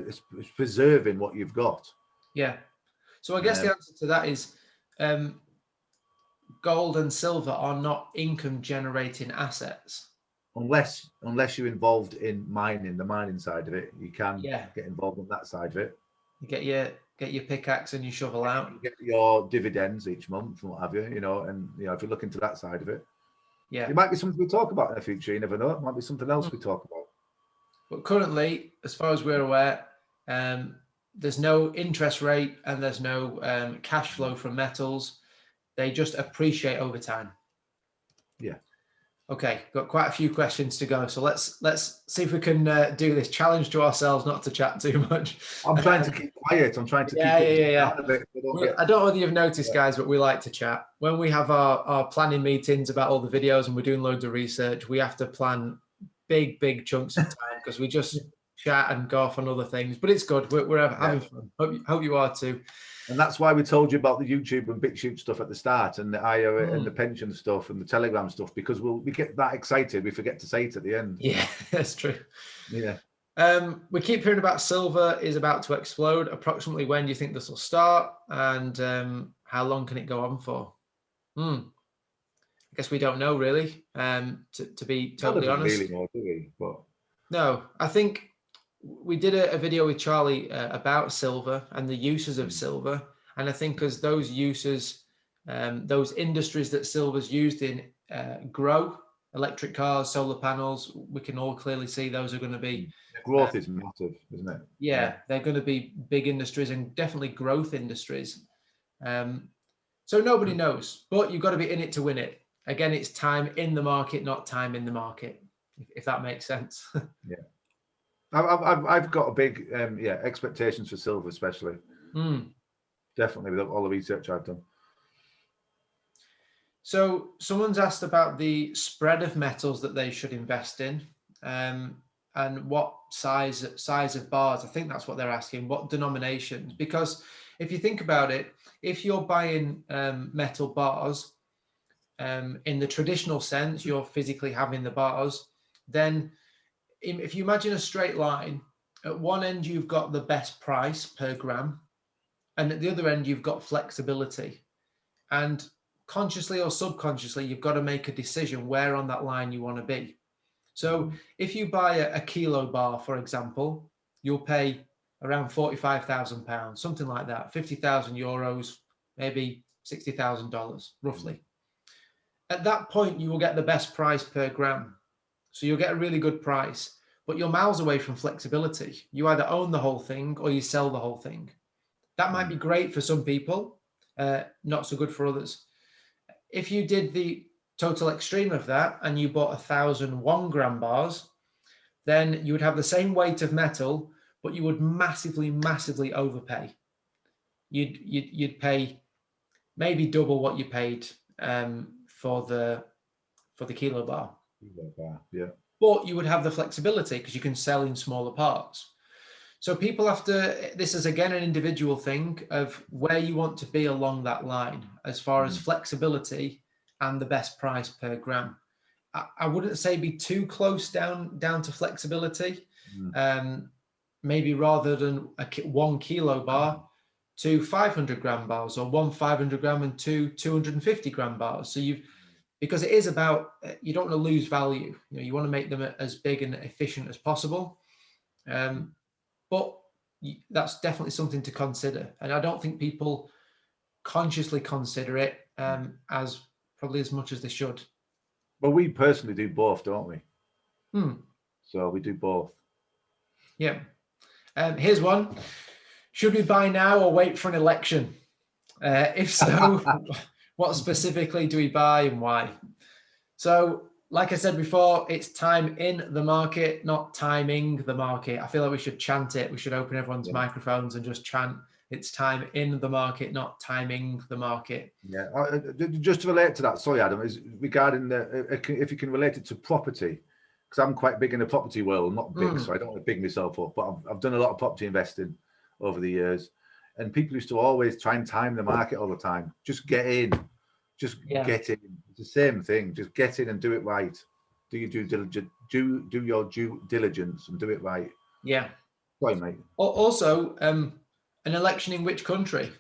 it's preserving what you've got. Yeah. So I guess the answer to that is gold and silver are not income generating assets. Unless you're involved in mining, the mining side of it, you can get involved in that side of it. You get your pickaxe and you shovel out. You get your dividends each month and what have you, and if you look into that side of it, it might be something we talk about in the future. You never know. It might be something else we talk about. But currently, as far as we're aware, there's no interest rate and there's no cash flow from metals. They just appreciate over time. Yeah. Okay, got quite a few questions to go. So let's see if we can do this. Challenge to ourselves not to chat too much. I'm trying to keep quiet. I'm trying to keep out of it. I don't know whether you've noticed, guys, but we like to chat. When we have our planning meetings about all the videos and we're doing loads of research, we have to plan big chunks of time because we just chat and go off on other things. But it's good. We're having fun. Hope you are too. And that's why we told you about the YouTube and BitChute stuff at the start, and the IRA and the pension stuff and the Telegram stuff, because we get that excited, we forget to say it at the end. Yeah, that's true. Yeah. We keep hearing about silver is about to explode. Approximately when do you think this will start, and how long can it go on for? I guess we don't know really. To be totally honest, really know, do we? But no, I think we did a video with Charlie about silver and the uses of silver, and I think as those uses, those industries that silver's used in grow, electric cars, solar panels, we can all clearly see those are going to be growth is massive, isn't it? Yeah, they're going to be big industries and definitely growth industries. So nobody knows, but you've got to be in it to win it. Again, it's time in the market, not time in the market, if that makes sense. Yeah. I've got a big expectations for silver, especially. Definitely, with all the research I've done. So someone's asked about the spread of metals that they should invest in, and what size of bars. I think that's what they're asking. What denominations? Because if you think about it, if you're buying metal bars, in the traditional sense, you're physically having the bars, then if you imagine a straight line, at one end you've got the best price per gram, and at the other end you've got flexibility. And consciously or subconsciously, you've got to make a decision where on that line you want to be. So if you buy a kilo bar, for example, you'll pay around £45,000, something like that, 50,000 euros, maybe $60,000 roughly. At that point, you will get the best price per gram. So you'll get a really good price. but you're miles away from flexibility. You either own the whole thing or you sell the whole thing. That might be great for some people, not so good for others. If you did the total extreme of that and you bought 1,000 1 gram bars, then you would have the same weight of metal, but you would massively, massively overpay. You'd pay maybe double what you paid for the kilo bar. Yeah. But you would have the flexibility because you can sell in smaller parts. So people have to, this is again an individual thing of where you want to be along that line as far as flexibility and the best price per gram. I wouldn't say be too close down to flexibility. Maybe rather than a 1 kilo bar, 2 500 gram bars, or 1 500 gram and 2 250 gram bars. So because it is about, you don't want to lose value. You want to make them as big and efficient as possible. But that's definitely something to consider. And I don't think people consciously consider it as probably as much as they should. Well, we personally do both, don't we? So we do both. Yeah. Here's one. Should we buy now or wait for an election? If so, what specifically do we buy and why? So, like I said before, it's time in the market, not timing the market. I feel like we should chant it. We should open everyone's microphones and just chant, it's time in the market, not timing the market. Yeah. Just to relate to that, sorry, Adam, is regarding if you can relate it to property, because I'm quite big in the property world, not big, so I don't want to big myself up, but I've done a lot of property investing over the years, and people used to always try and time the market all the time. Just get in, get in. It's the same thing. Just get in and do it right. Do your due diligence. Do your due diligence and do it right. Yeah. Sorry, mate. Also, an election in which country?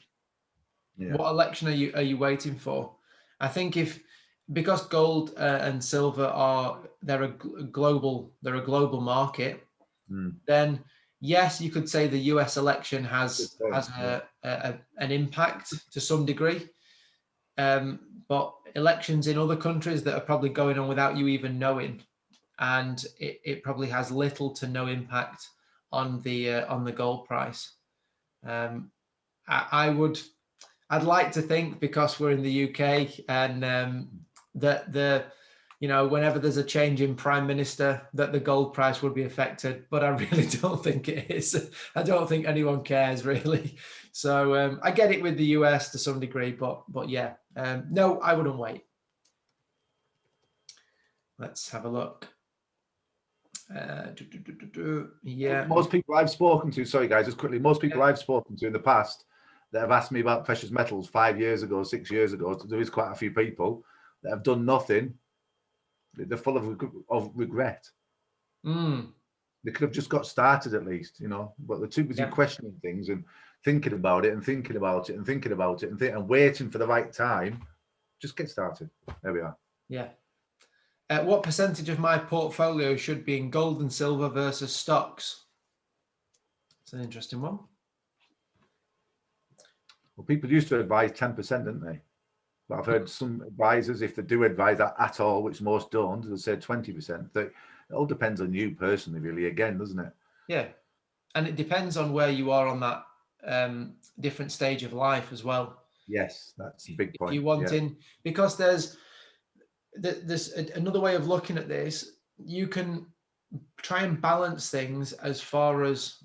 Yeah. What election are you waiting for? I think because gold and silver they're a global market, then yes, you could say the US election has an impact to some degree. But elections in other countries that are probably going on without you even knowing, and it probably has little to no impact on the gold price. I'd like to think, because we're in the UK and that whenever there's a change in prime minister, that the gold price would be affected, but I really don't think it is. I don't think anyone cares really. So I get it with the US to some degree, but yeah, no, I wouldn't wait. Let's have a look. Yeah. Most people I've spoken to, sorry guys, just quickly, most people I've spoken to in the past that have asked me about precious metals 5 years ago, 6 years ago, there is quite a few people that have done nothing. They're full of regret. They could have just got started at least, but they're too busy questioning things and thinking about it and thinking about it and thinking about it and waiting for the right time. Just get started. There we are. Yeah. What percentage of my portfolio should be in gold and silver versus stocks? It's an interesting one. Well, people used to advise 10%, didn't they? But I've heard some advisors, if they do advise that at all, which most don't, they'll say 20%. It all depends on you personally, really, again, doesn't it? Yeah. And it depends on where you are on that different stage of life as well. Yes, that's a big point. You want in, because there's another way of looking at this. You can try and balance things as far as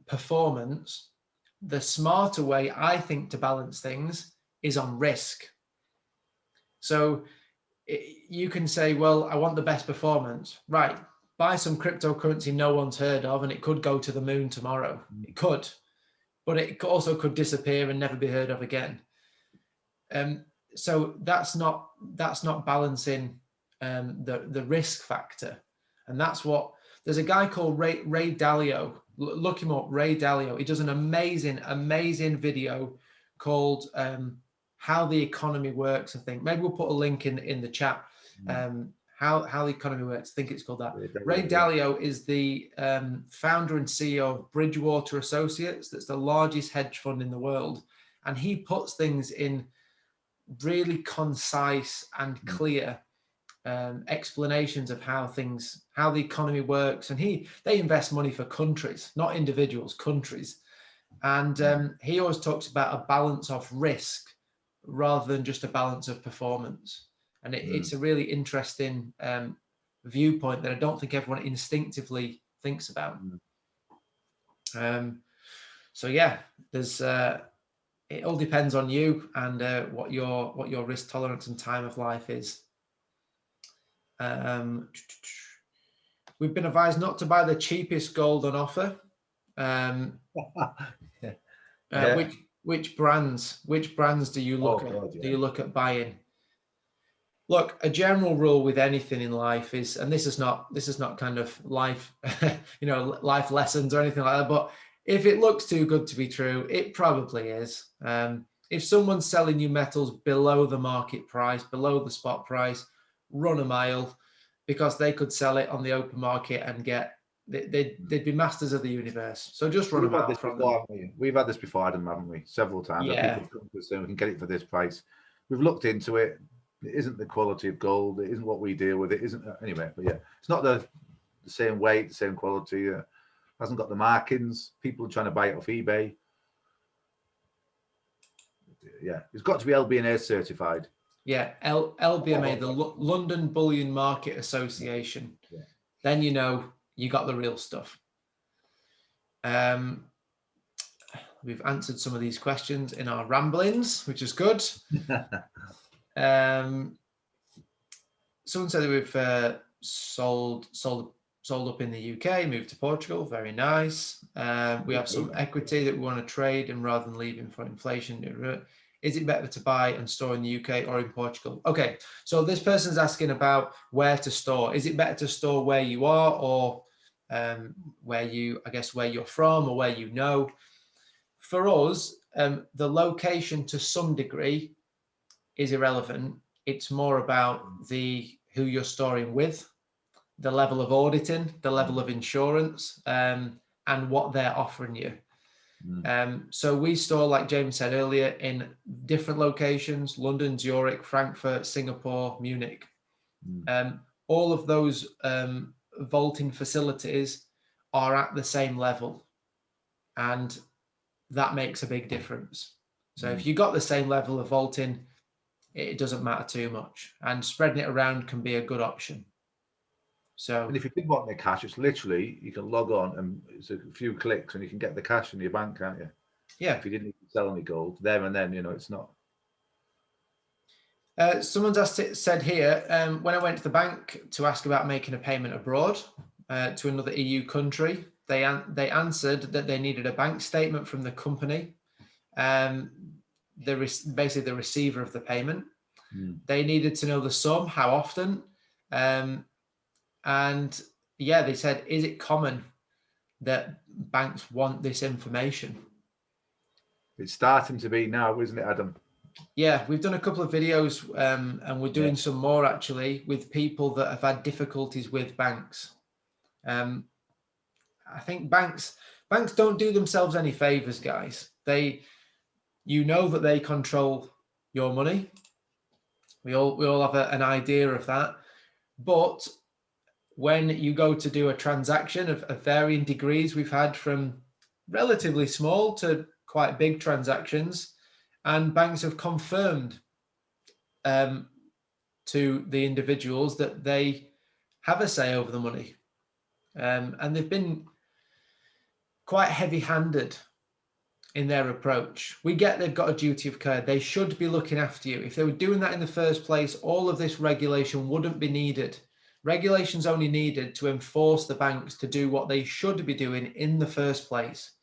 performance. The smarter way, I think, to balance things is on risk. So you can say, well, I want the best performance. Right. Buy some cryptocurrency no one's heard of, and it could go to the moon tomorrow. It could, but it also could disappear and never be heard of again. So that's not balancing the risk factor. And that's what, there's a guy called Ray Dalio. Look him up, Ray Dalio. He does an amazing video called How the Economy Works, I think. Maybe we'll put a link in the chat. How the Economy Works. I think it's called that. Ray Dalio is the founder and CEO of Bridgewater Associates. That's the largest hedge fund in the world. And he puts things in really concise and clear explanations of how the economy works, and they invest money for countries, not individuals, countries. And he always talks about a balance of risk rather than just a balance of performance. And it's a really interesting viewpoint that I don't think everyone instinctively thinks about. So yeah, there's it all depends on you and what your risk tolerance and time of life is. We've been advised not to buy the cheapest gold on offer. Which brands do you look at? Do you look at buying? Look, a general rule with anything in life is, and this is not kind of life, life lessons or anything like that, but if it looks too good to be true, it probably is. If someone's selling you metals below the market price, below the spot price, run a mile, because they could sell it on the open market and they'd be masters of the universe. So just run a mile from them. We've had this before, Adam, haven't we? Several times. Yeah. People come to us saying we can get it for this price. We've looked into it. It isn't the quality of gold. It isn't what we deal with. It isn't anyway. But yeah, it's not the same weight, the same quality. Hasn't got the markings. People are trying to buy it off eBay. Yeah, it's got to be LBMA certified. Yeah, LBMA, the London Bullion Market Association. Yeah. Then you got the real stuff. We've answered some of these questions in our ramblings, which is good. Someone said that we've sold up in the UK, moved to Portugal. Very nice. We have some equity that we want to trade, and rather than leaving for inflation, is it better to buy and store in the UK or in Portugal? Okay, so this person's asking about where to store. Is it better to store where you are, or where you're from, or where you know? For us, the location to some degree is irrelevant. It's more about who you're storing with, the level of auditing, the level of insurance, and what they're offering you. So we store, like James said earlier, in different locations: London, Zurich, Frankfurt, Singapore, Munich. All of those vaulting facilities are at the same level, and that makes a big difference. So if you got the same level of vaulting, it doesn't matter too much, and spreading it around can be a good option. So, and if you did want the cash, it's literally, you can log on and it's a few clicks and you can get the cash in your bank, can't you? Yeah. If you didn't need to sell any gold there and then, it's not. Someone's said here, when I went to the bank to ask about making a payment abroad to another EU country, they answered that they needed a bank statement from the company, basically the receiver of the payment. They needed to know the sum, how often, and yeah, they said, is it common that banks want this information? It's starting to be now, isn't it, Adam? Yeah, we've done a couple of videos and we're doing some more actually with people that have had difficulties with banks. I think banks don't do themselves any favors, guys. That they control your money. We all have an idea of that. But when you go to do a transaction of varying degrees, we've had from relatively small to quite big transactions, and banks have confirmed to the individuals that they have a say over the money. And they've been quite heavy-handed in their approach. We get they've got a duty of care. They should be looking after you. If they were doing that in the first place, all of this regulation wouldn't be needed. Regulation's only needed to enforce the banks to do what they should be doing in the first place.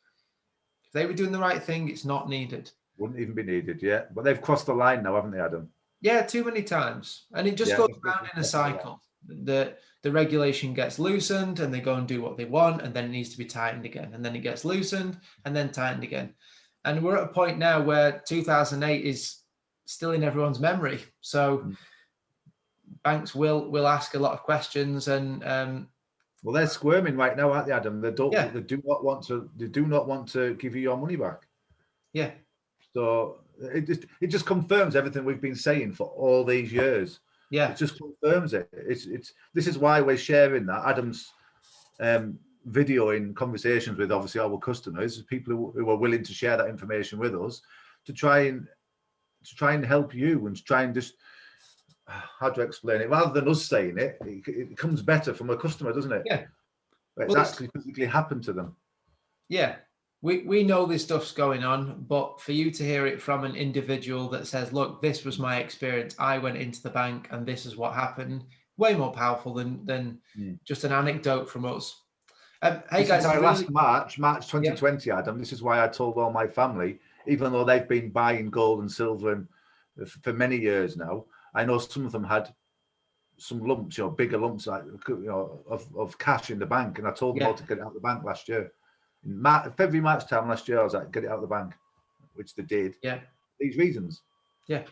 If they were doing the right thing, it's not needed. Wouldn't even be needed, yeah. But they've crossed the line now, haven't they, Adam? Yeah, too many times. And it just goes round in a cycle. The regulation gets loosened and they go and do what they want, and then it needs to be tightened again. And then it gets loosened and then tightened again. And we're at a point now where 2008 is still in everyone's memory. So banks will ask a lot of questions, and well, they're squirming right now, aren't they, Adam? They do not want to give you your money back. Yeah. So it just confirms everything we've been saying for all these years. Yeah. It just confirms it. This is why we're sharing that. Adam's video in conversations with obviously our customers, people who are willing to share that information with us to try and help you and to try and just, how do I explain it? Rather than us saying it, it comes better from a customer, doesn't it? Yeah. It's actually physically happened to them. Yeah. We know this stuff's going on, but for you to hear it from an individual that says, look, this was my experience. I went into the bank and this is what happened. Way more powerful than just an anecdote from us. Hey guys, last March 2020, Adam, this is why I told all my family, even though they've been buying gold and silver and for many years now, I know some of them had some lumps, bigger lumps, like, of cash in the bank. And I told them all to get it out of the bank last year. In February, March time last year, I was like, get it out of the bank, which they did. Yeah. These reasons. Yeah.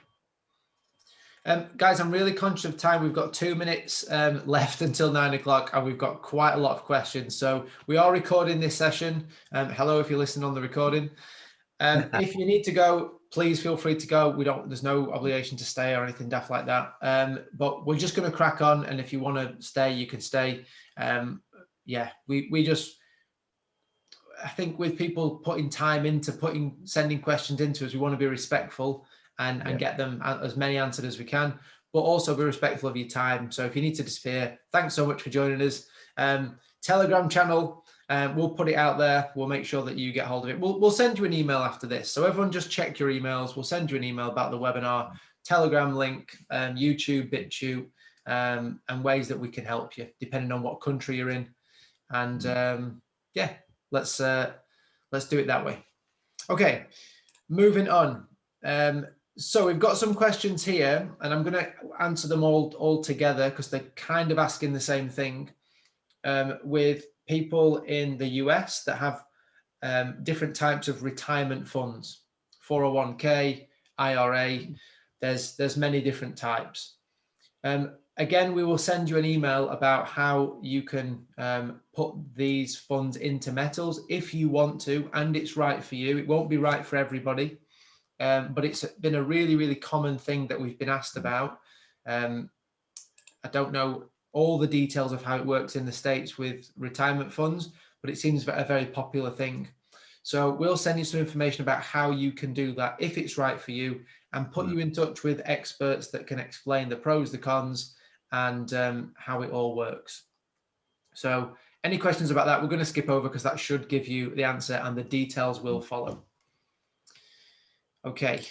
Guys, I'm really conscious of time. We've got 2 minutes left until 9 o'clock, and we've got quite a lot of questions. So we are recording this session. Hello, if you're listening on the recording. If you need to go, please feel free to go. There's no obligation to stay or anything daft like that. But we're just going to crack on. And if you want to stay, you can stay. I think with people putting time into sending questions into us, we want to be respectful and get them as many answered as we can, but also be respectful of your time. So if you need to disappear, thanks so much for joining us. Telegram channel, we'll put it out there. We'll make sure that you get hold of it. We'll send you an email after this. So everyone just check your emails. We'll send you an email about the webinar, Telegram link, YouTube, BitChute, and ways that we can help you depending on what country you're in. And let's do it that way. Okay, moving on. So we've got some questions here, and I'm going to answer them all together because they're kind of asking the same thing. With people in the US that have different types of retirement funds, 401k, IRA. There's many different types. Again, we will send you an email about how you can put these funds into metals if you want to, and it's right for you. It won't be right for everybody, but it's been a really, really common thing that we've been asked about. I don't know all the details of how it works in the States with retirement funds, but it seems a very popular thing. So we'll send you some information about how you can do that if it's right for you, and put you in touch with experts that can explain the pros, the cons, and how it all works. So any questions about that, we're going to skip over because that should give you the answer and the details will follow. Okay.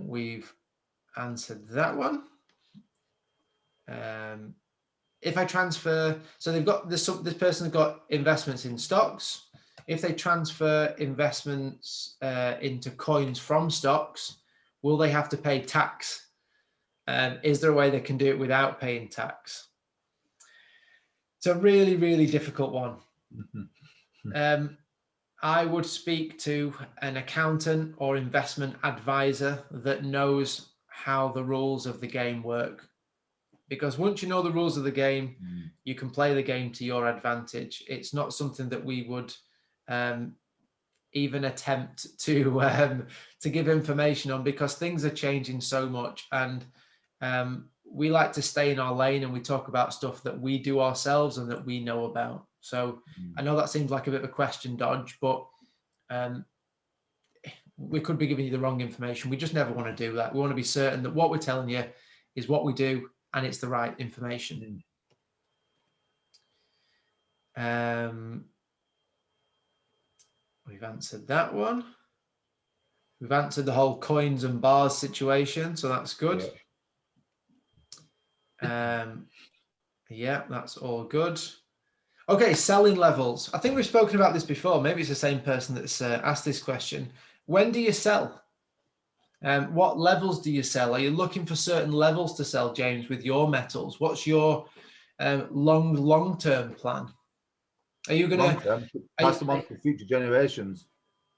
We've answered that one. If I transfer, so they've got this person's got investments in stocks. If they transfer investments into coins from stocks, will they have to pay tax? Is there a way they can do it without paying tax? It's a really, really difficult one. I would speak to an accountant or investment advisor that knows how the rules of the game work. Because once you know the rules of the game, you can play the game to your advantage. It's not something that we would even attempt to give information on, because things are changing so much, and we like to stay in our lane and we talk about stuff that we do ourselves and that we know about. So I know that seems like a bit of a question dodge, but we could be giving you the wrong information. We just never want to do that. We want to be certain that what we're telling you is what we do and it's the right information. We've answered that one. We've answered the whole coins and bars situation, so that's good. Yeah, that's all good. Okay, selling levels. I think we've spoken about this before. Maybe it's the same person that's asked this question. When do you sell? What levels do you sell? Are you looking for certain levels to sell, James, with your metals? What's your long-term plan? Are you going to pass them on to future generations?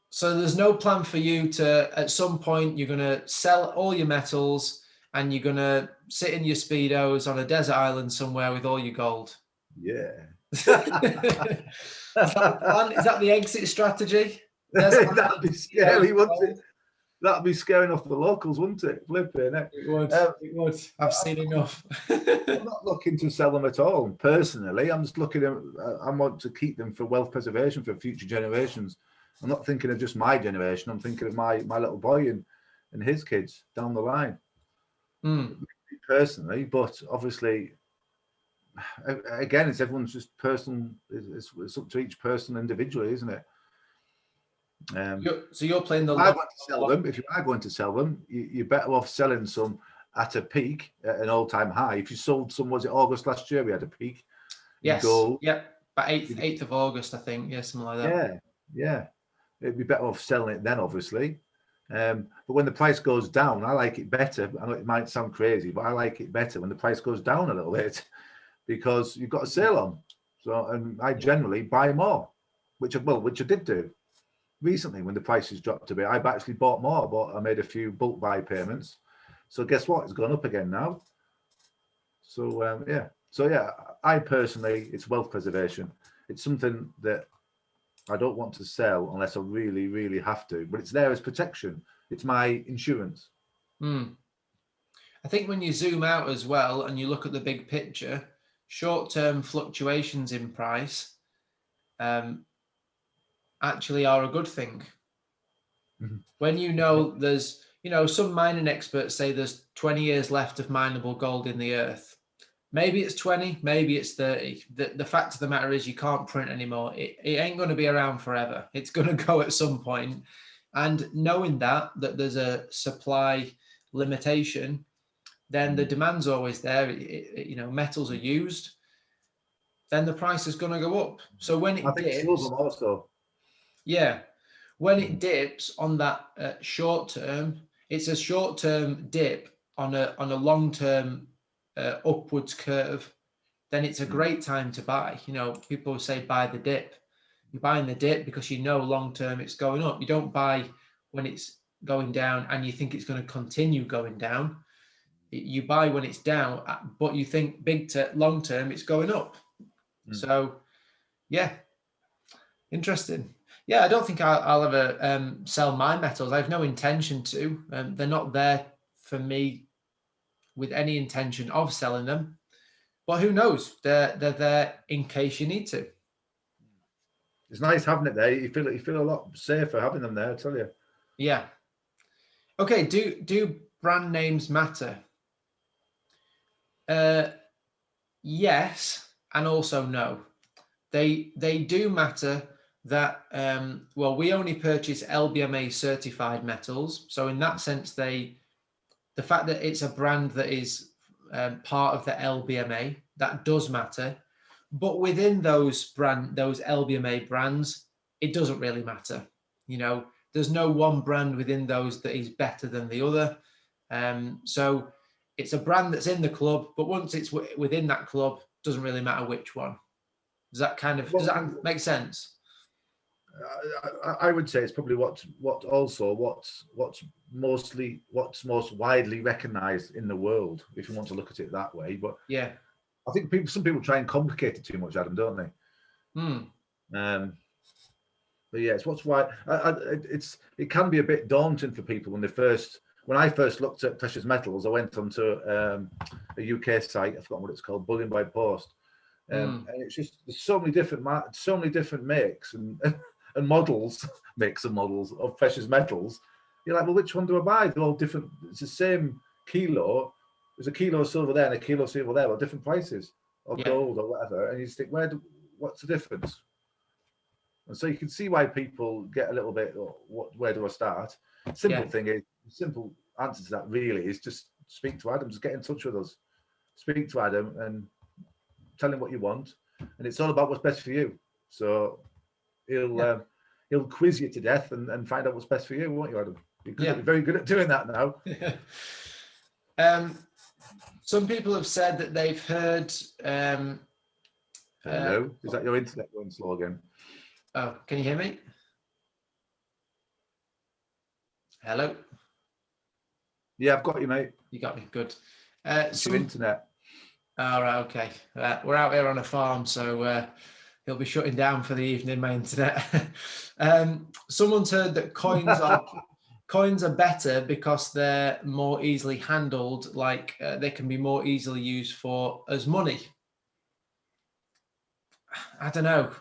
So there's no plan for you to, at some point, you're going to sell all your metals and you're going to sit in your Speedos on a desert island somewhere with all your gold. Yeah. Is that the plan? Is that the exit strategy? That'd be scary, wouldn't it? That'd be scaring off the locals, wouldn't it? Flipping it. It would. It would. I've seen enough. I'm not looking to sell them at all. Personally, I'm just looking at. I want to keep them for wealth preservation for future generations. I'm not thinking of just my generation. I'm thinking of my little boy and his kids down the line. Personally, but obviously, again, it's everyone's just personal. It's up to each person individually, isn't it? So you're playing the. If I want to sell them, if you are going to sell them, you're better off selling some at a peak, at an all-time high. If you sold some, was it August last year? We had a peak. Yes. Yeah. About 8th of August, I think. Yeah, something like that. Yeah. It'd be better off selling it then, obviously. But when the price goes down, I like it better. I know it might sound crazy, but I like it better when the price goes down a little bit because you've got a sale on. So, and I generally buy more, which I did do recently when the prices dropped a bit. I've actually bought more, but I made a few bulk buy payments. So guess what? It's gone up again now. So I personally, it's wealth preservation. It's something that I don't want to sell unless I really, really have to. But it's there as protection. It's my insurance. I think when you zoom out as well and you look at the big picture, short-term fluctuations in price actually are a good thing. When you know there's, some mining experts say there's 20 years left of mineable gold in the earth. Maybe it's 20, maybe it's 30. The fact of the matter is you can't print anymore. It ain't going to be around forever. It's going to go at some point. And knowing that there's a supply limitation, then the demand's always there. Metals are used, then the price is going to go up. So when it dips, silver also. Yeah. When it dips on that short term, it's a short-term dip on a long-term upwards curve, then it's a great time to buy. People say buy the dip. You're buying the dip because long-term it's going up. You don't buy when it's going down and you think it's going to continue going down. You buy when it's down, but you think long-term it's going up. So, yeah, interesting. Yeah, I don't think I'll ever sell my metals. I have no intention to. They're not there for me with any intention of selling them. But who knows? They're there in case you need to. It's nice having it there. You feel a lot safer having them there, I tell you. Yeah. Okay, do brand names matter? Yes, and also no. They do matter. That we only purchase LBMA certified metals, so in that sense, the fact that it's a brand that is part of the LBMA, that does matter. But within those LBMA brands, it doesn't really matter. There's no one brand within those that is better than the other. So it's a brand that's in the club, but once it's within that club, doesn't really matter which one. Does that make sense? I would say it's probably what's most widely recognized in the world, if you want to look at it that way. But yeah, I think some people try and complicate it too much, Adam, don't they? But yeah, it's what's why it can be a bit daunting for people when I first looked at precious metals. I went onto a UK site. I've forgotten what it's called, Bullion by Post, and it's just there's so many different makes and models, makes and models of precious metals. You're like, well, which one do I buy? They're all different. It's the same kilo. There's a kilo of silver there and a kilo of silver there, but different prices, or gold or whatever. And you just think, what's the difference? And so you can see why people get a little bit, where do I start? Simple answer to that really is just speak to Adam. Just get in touch with us. Speak to Adam and tell him what you want. And it's all about what's best for you. So he'll quiz you to death and find out what's best for you, won't you, Adam? You're very good at doing that now. Some people have said that they've heard. Hello, is that your internet going slow again? Oh, can you hear me? Hello. Yeah, I've got you, mate. You got me. Good. Your internet. All right. Okay. We're out here on a farm, so. He'll be shutting down for the evening, my internet. Someone's heard that coins are coins are better because they're more easily handled, like they can be more easily used for as money. I don't know.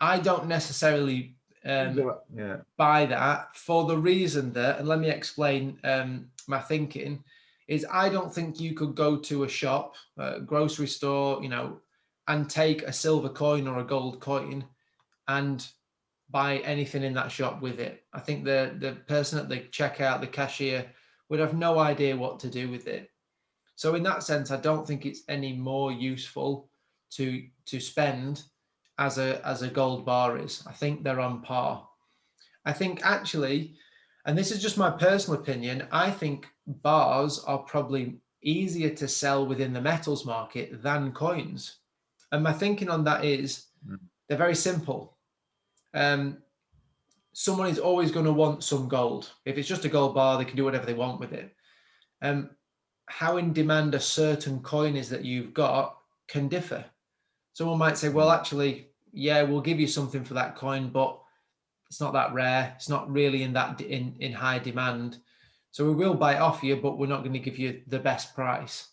I don't necessarily buy that, for the reason that, and let me explain my thinking, is I don't think you could go to a shop, a grocery store, you know, and take a silver coin or a gold coin and buy anything in that shop with it. I think the person at the checkout, the cashier, would have no idea what to do with it. So in that sense, I don't think it's any more useful to spend as a gold bar is. I think they're on par. I think actually, and this is just my personal opinion, I think bars are probably easier to sell within the metals market than coins. And my thinking on that is they're very simple. Someone is always going to want some gold. If it's just a gold bar, they can do whatever they want with it. How in demand a certain coin is that you've got can differ. Someone might say, well, actually, yeah, we'll give you something for that coin, but it's not that rare. It's not really in high demand. So we will buy it off you, but we're not going to give you the best price.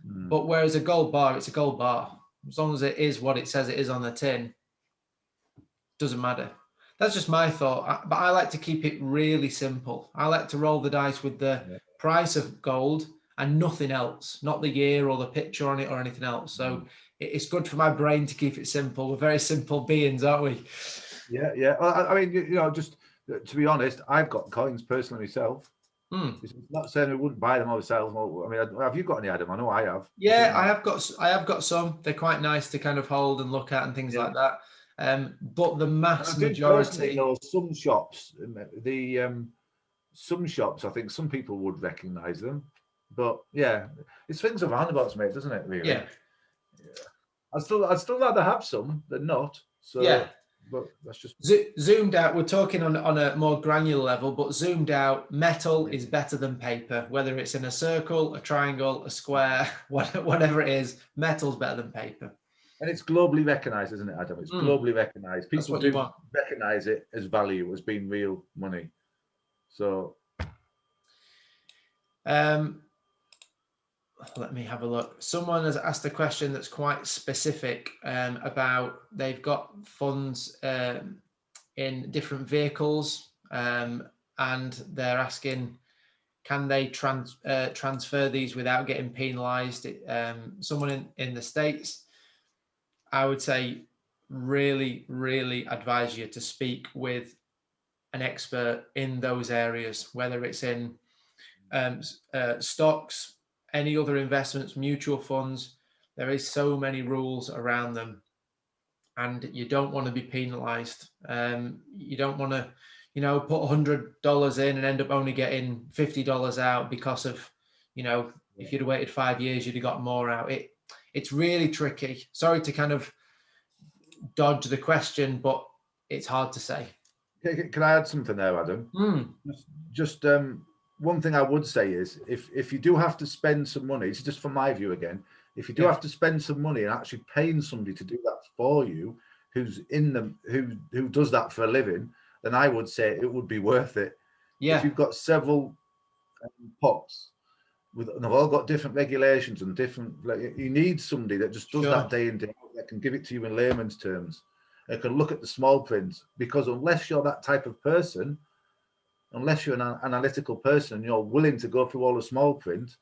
But whereas a gold bar, it's a gold bar. As long as it is what it says it is on the tin, doesn't matter. That's just my thought. But I like to keep it really simple. I like to roll the dice with the price of gold and nothing else, not the year or the picture on it or anything else. So it's good for my brain to keep it simple. We're very simple beings, aren't we? Yeah. Well, I mean, you know, just to be honest, I've got coins personally myself. It's not saying we wouldn't buy them ourselves. I mean, have you got any, Adam? I know I have. Yeah, I have got some. They're quite nice to kind of hold and look at and things like that. But the mass majority, you know, some shops, some shops, I think some people would recognise them. But yeah, it's things of roundabouts, mate, doesn't it? Really? Yeah. I'd still rather have some than not. So yeah. But that's just zoomed out. We're talking on a more granular level, but zoomed out, metal is better than paper. Whether it's in a circle, a triangle, a square, whatever it is, metal's better than paper. And it's globally recognised, isn't it, Adam? It's globally recognised. People do recognise it as value, as being real money. So, let me have a look. Someone has asked a question that's quite specific about they've got funds in different vehicles, and they're asking, can they transfer these without getting penalised? Someone in the States, I would say, really, really advise you to speak with an expert in those areas, whether it's in stocks, any other investments, mutual funds. There is so many rules around them, and you don't want to be penalized. You don't want to, put $100 in and end up only getting $50 out because of, if you'd have waited 5 years, you'd have got more out. It's really tricky. Sorry to kind of dodge the question, but it's hard to say. Can I add something there, Adam? Just one thing I would say is if you do have to spend some money, it's just from my view again, if you do have to spend some money and actually paying somebody to do that for you, who's in them, who does that for a living, then I would say it would be worth it. Yeah. If you've got several pots and they've all got different regulations and different, you need somebody that just does that day in day out, that can give it to you in layman's terms and can look at the small print, because unless you're that type of person, unless you're an analytical person and you're willing to go through all the small print,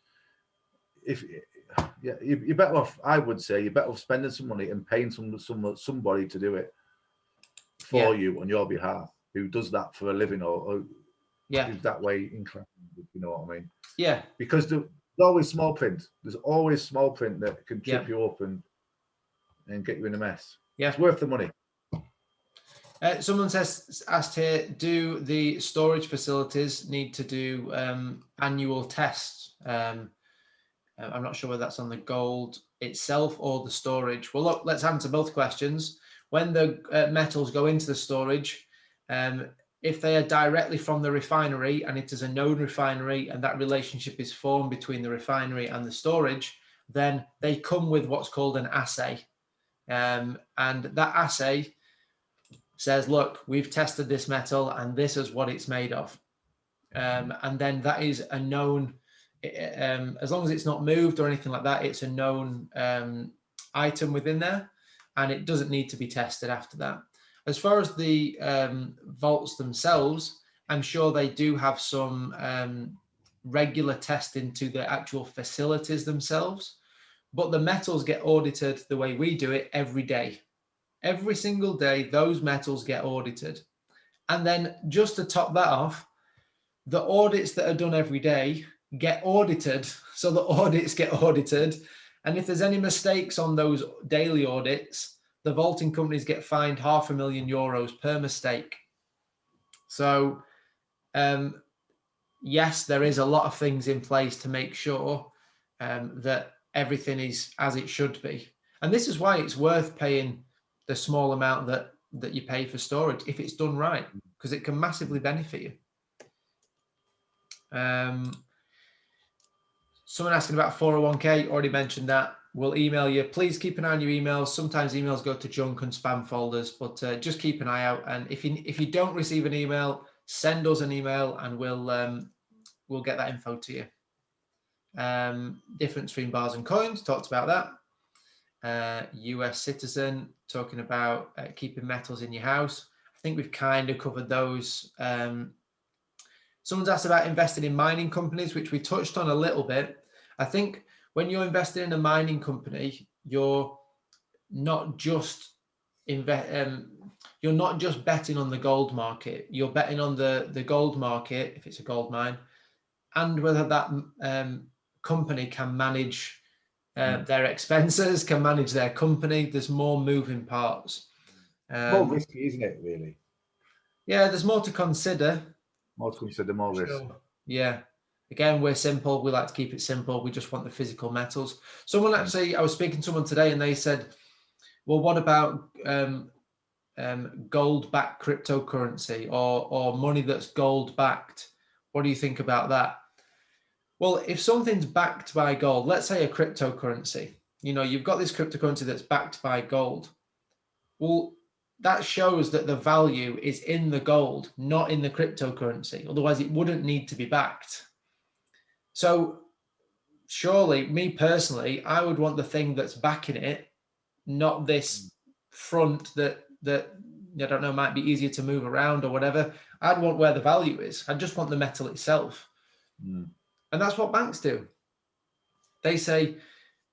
you're better off, I would say, you're better off spending some money and paying somebody to do it for you on your behalf, who does that for a living or who's that way inclined, you know what I mean? Yeah. Because there's always small print. There's always small print that can trip you up and get you in a mess. Yeah. It's worth the money. Someone asked here, do the storage facilities need to do annual tests? I'm not sure whether that's on the gold itself or the storage. Well, look, let's answer both questions. When the metals go into the storage, if they are directly from the refinery and it is a known refinery and that relationship is formed between the refinery and the storage, then they come with what's called an assay. And that assay says, look, we've tested this metal and this is what it's made of. and then that is a known, as long as it's not moved or anything like that, it's a known item within there, and it doesn't need to be tested after that. As far as the vaults themselves, I'm sure they do have some regular testing to the actual facilities themselves, but the metals get audited the way we do it every day. Every single day, those metals get audited. And then just to top that off, the audits that are done every day get audited. So the audits get audited. And if there's any mistakes on those daily audits, the vaulting companies get fined €500,000 per mistake. So yes, there is a lot of things in place to make sure that everything is as it should be. And this is why it's worth paying the small amount that you pay for storage if it's done right, because it can massively benefit you. Someone asking about 401k, already mentioned that. We'll email you. Please keep an eye on your emails. Sometimes emails go to junk and spam folders, but just keep an eye out. And if you don't receive an email, send us an email and we'll get that info to you. Difference between bars and coins, talked about that. US citizen, talking about keeping metals in your house. I think we've kind of covered those. Someone's asked about investing in mining companies, which we touched on a little bit. I think when you're investing in a mining company, you're not just you're not just betting on the gold market. You're betting on the gold market, if it's a gold mine, and whether that company can manage their expenses, can manage their company. There's more moving parts. More risky, isn't it, really? Yeah, there's more to consider. More to consider, more risk. Sure. Yeah. Again, we're simple. We like to keep it simple. We just want the physical metals. Someone actually, I was speaking to someone today and they said, well, what about gold-backed cryptocurrency or money that's gold-backed? What do you think about that? Well, if something's backed by gold, let's say a cryptocurrency, you've got this cryptocurrency that's backed by gold. Well, that shows that the value is in the gold, not in the cryptocurrency. Otherwise, it wouldn't need to be backed. So surely, me personally, I would want the thing that's backing it, not this front that I don't know, might be easier to move around or whatever. I'd want where the value is. I just want the metal itself. And that's what banks do. They say,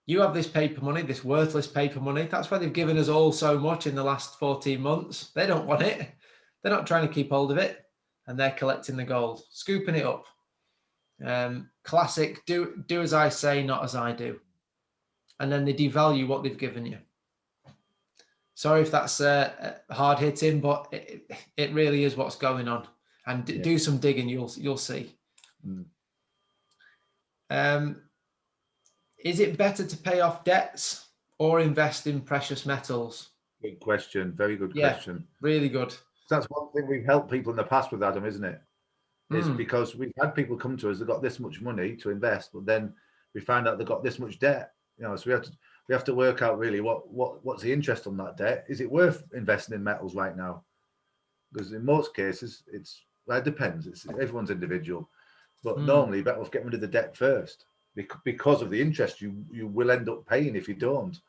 you have this paper money, this worthless paper money. That's why they've given us all so much in the last 14 months. They don't want it. They're not trying to keep hold of it. And they're collecting the gold, scooping it up. Classic, do as I say, not as I do. And then they devalue what they've given you. Sorry if that's hard hitting, but it really is what's going on. And do some digging, you'll see. Is it better to pay off debts or invest in precious metals? Good question. Very good question. Really good. That's one thing we've helped people in the past with, Adam, isn't it? Is because we've had people come to us that got this much money to invest, but then we find out they've got this much debt. So we have to work out really what's the interest on that debt. Is it worth investing in metals right now? Because in most cases, it depends. Everyone's individual, but normally better off getting rid of the debt first. Because of the interest you will end up paying if you don't.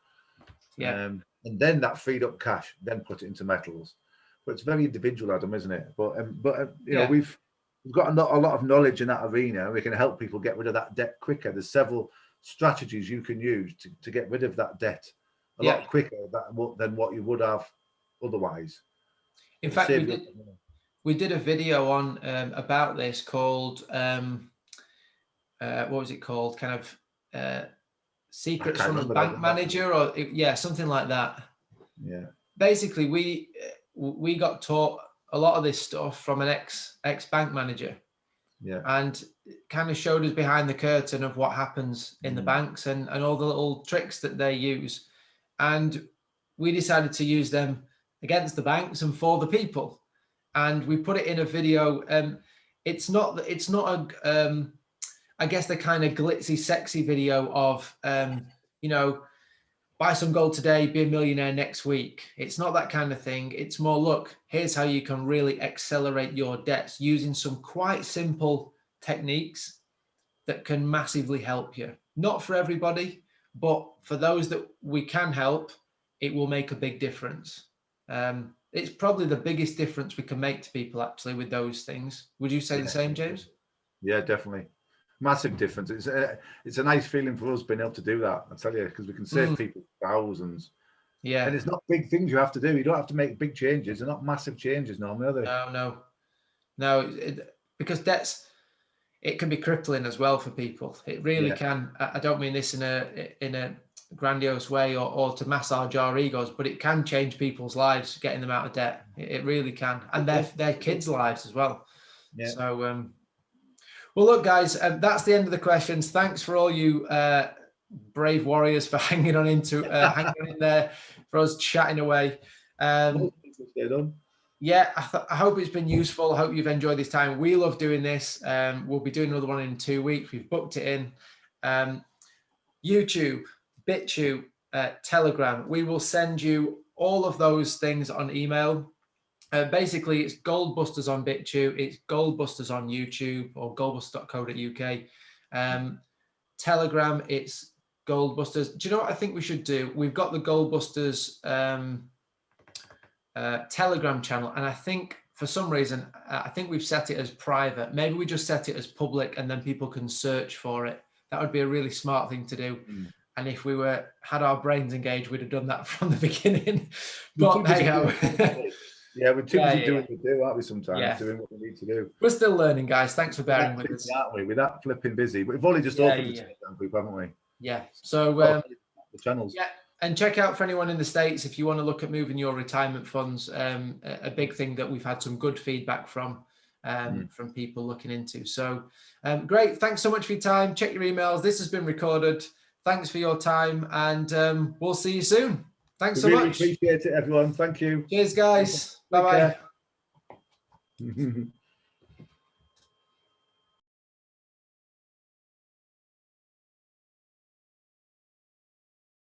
And then that freed up cash, then put it into metals. But it's very individual, Adam, isn't it? But we've got a lot of knowledge in that arena, and we can help people get rid of that debt quicker. There's several strategies you can use to get rid of that debt a lot quicker than what you would have otherwise. In fact, we did a video on about this called what was it called? Kind of secrets from a bank manager, or something like that. Yeah. Basically, we got taught a lot of this stuff from an ex bank manager. Yeah. And kind of showed us behind the curtain of what happens in the banks and all the little tricks that they use. And we decided to use them against the banks and for the people. And we put it in a video. It's not a I guess the kind of glitzy, sexy video of, buy some gold today, be a millionaire next week. It's not that kind of thing. It's more, look, here's how you can really accelerate your debts using some quite simple techniques that can massively help you. Not for everybody, but for those that we can help, it will make a big difference. It's probably the biggest difference we can make to people, actually, with those things. Would you say the same, James? Yeah, definitely. Massive difference. It's a nice feeling for us being able to do that, I tell you, because we can save people thousands. Yeah. And it's not big things you have to do. You don't have to make big changes. They're not massive changes normally, are they? No. Because debts, it can be crippling as well for people. It really can. I don't mean this in a grandiose way or to massage our egos, but it can change people's lives, getting them out of debt. It really can, and their kids' lives as well. Yeah. So, well, look, guys, that's the end of the questions. Thanks for all you brave warriors for hanging on in there for us chatting away. Yeah, I hope it's been useful. I hope you've enjoyed this time. We love doing this. We'll be doing another one in 2 weeks. We've booked it in. YouTube, BitChute, Telegram. We will send you all of those things on email. Basically, it's Goldbusters on BitChute. It's Goldbusters on YouTube or goldbusters.co.uk. Telegram, it's Goldbusters. Do you know what I think we should do? We've got the Goldbusters Telegram channel, and I think for some reason I think we've set it as private. Maybe we just set it as public and then people can search for it. That would be a really smart thing to do. And if we had our brains engaged, we'd have done that from the beginning. But hey ho. Yeah, we're too busy doing what we do, aren't we, sometimes, doing what we need to do. We're still learning, guys. Thanks for bearing with us. Aren't we? We're that flipping busy. We've only just opened the Telegram group, haven't we? Yeah. So the channels. Yeah. And check out for anyone in the States, if you want to look at moving your retirement funds, a big thing that we've had some good feedback from people looking into. So great. Thanks so much for your time. Check your emails. This has been recorded. Thanks for your time. And we'll see you soon. Thanks so much. Appreciate it, everyone. Thank you. Cheers, guys. Bye-bye.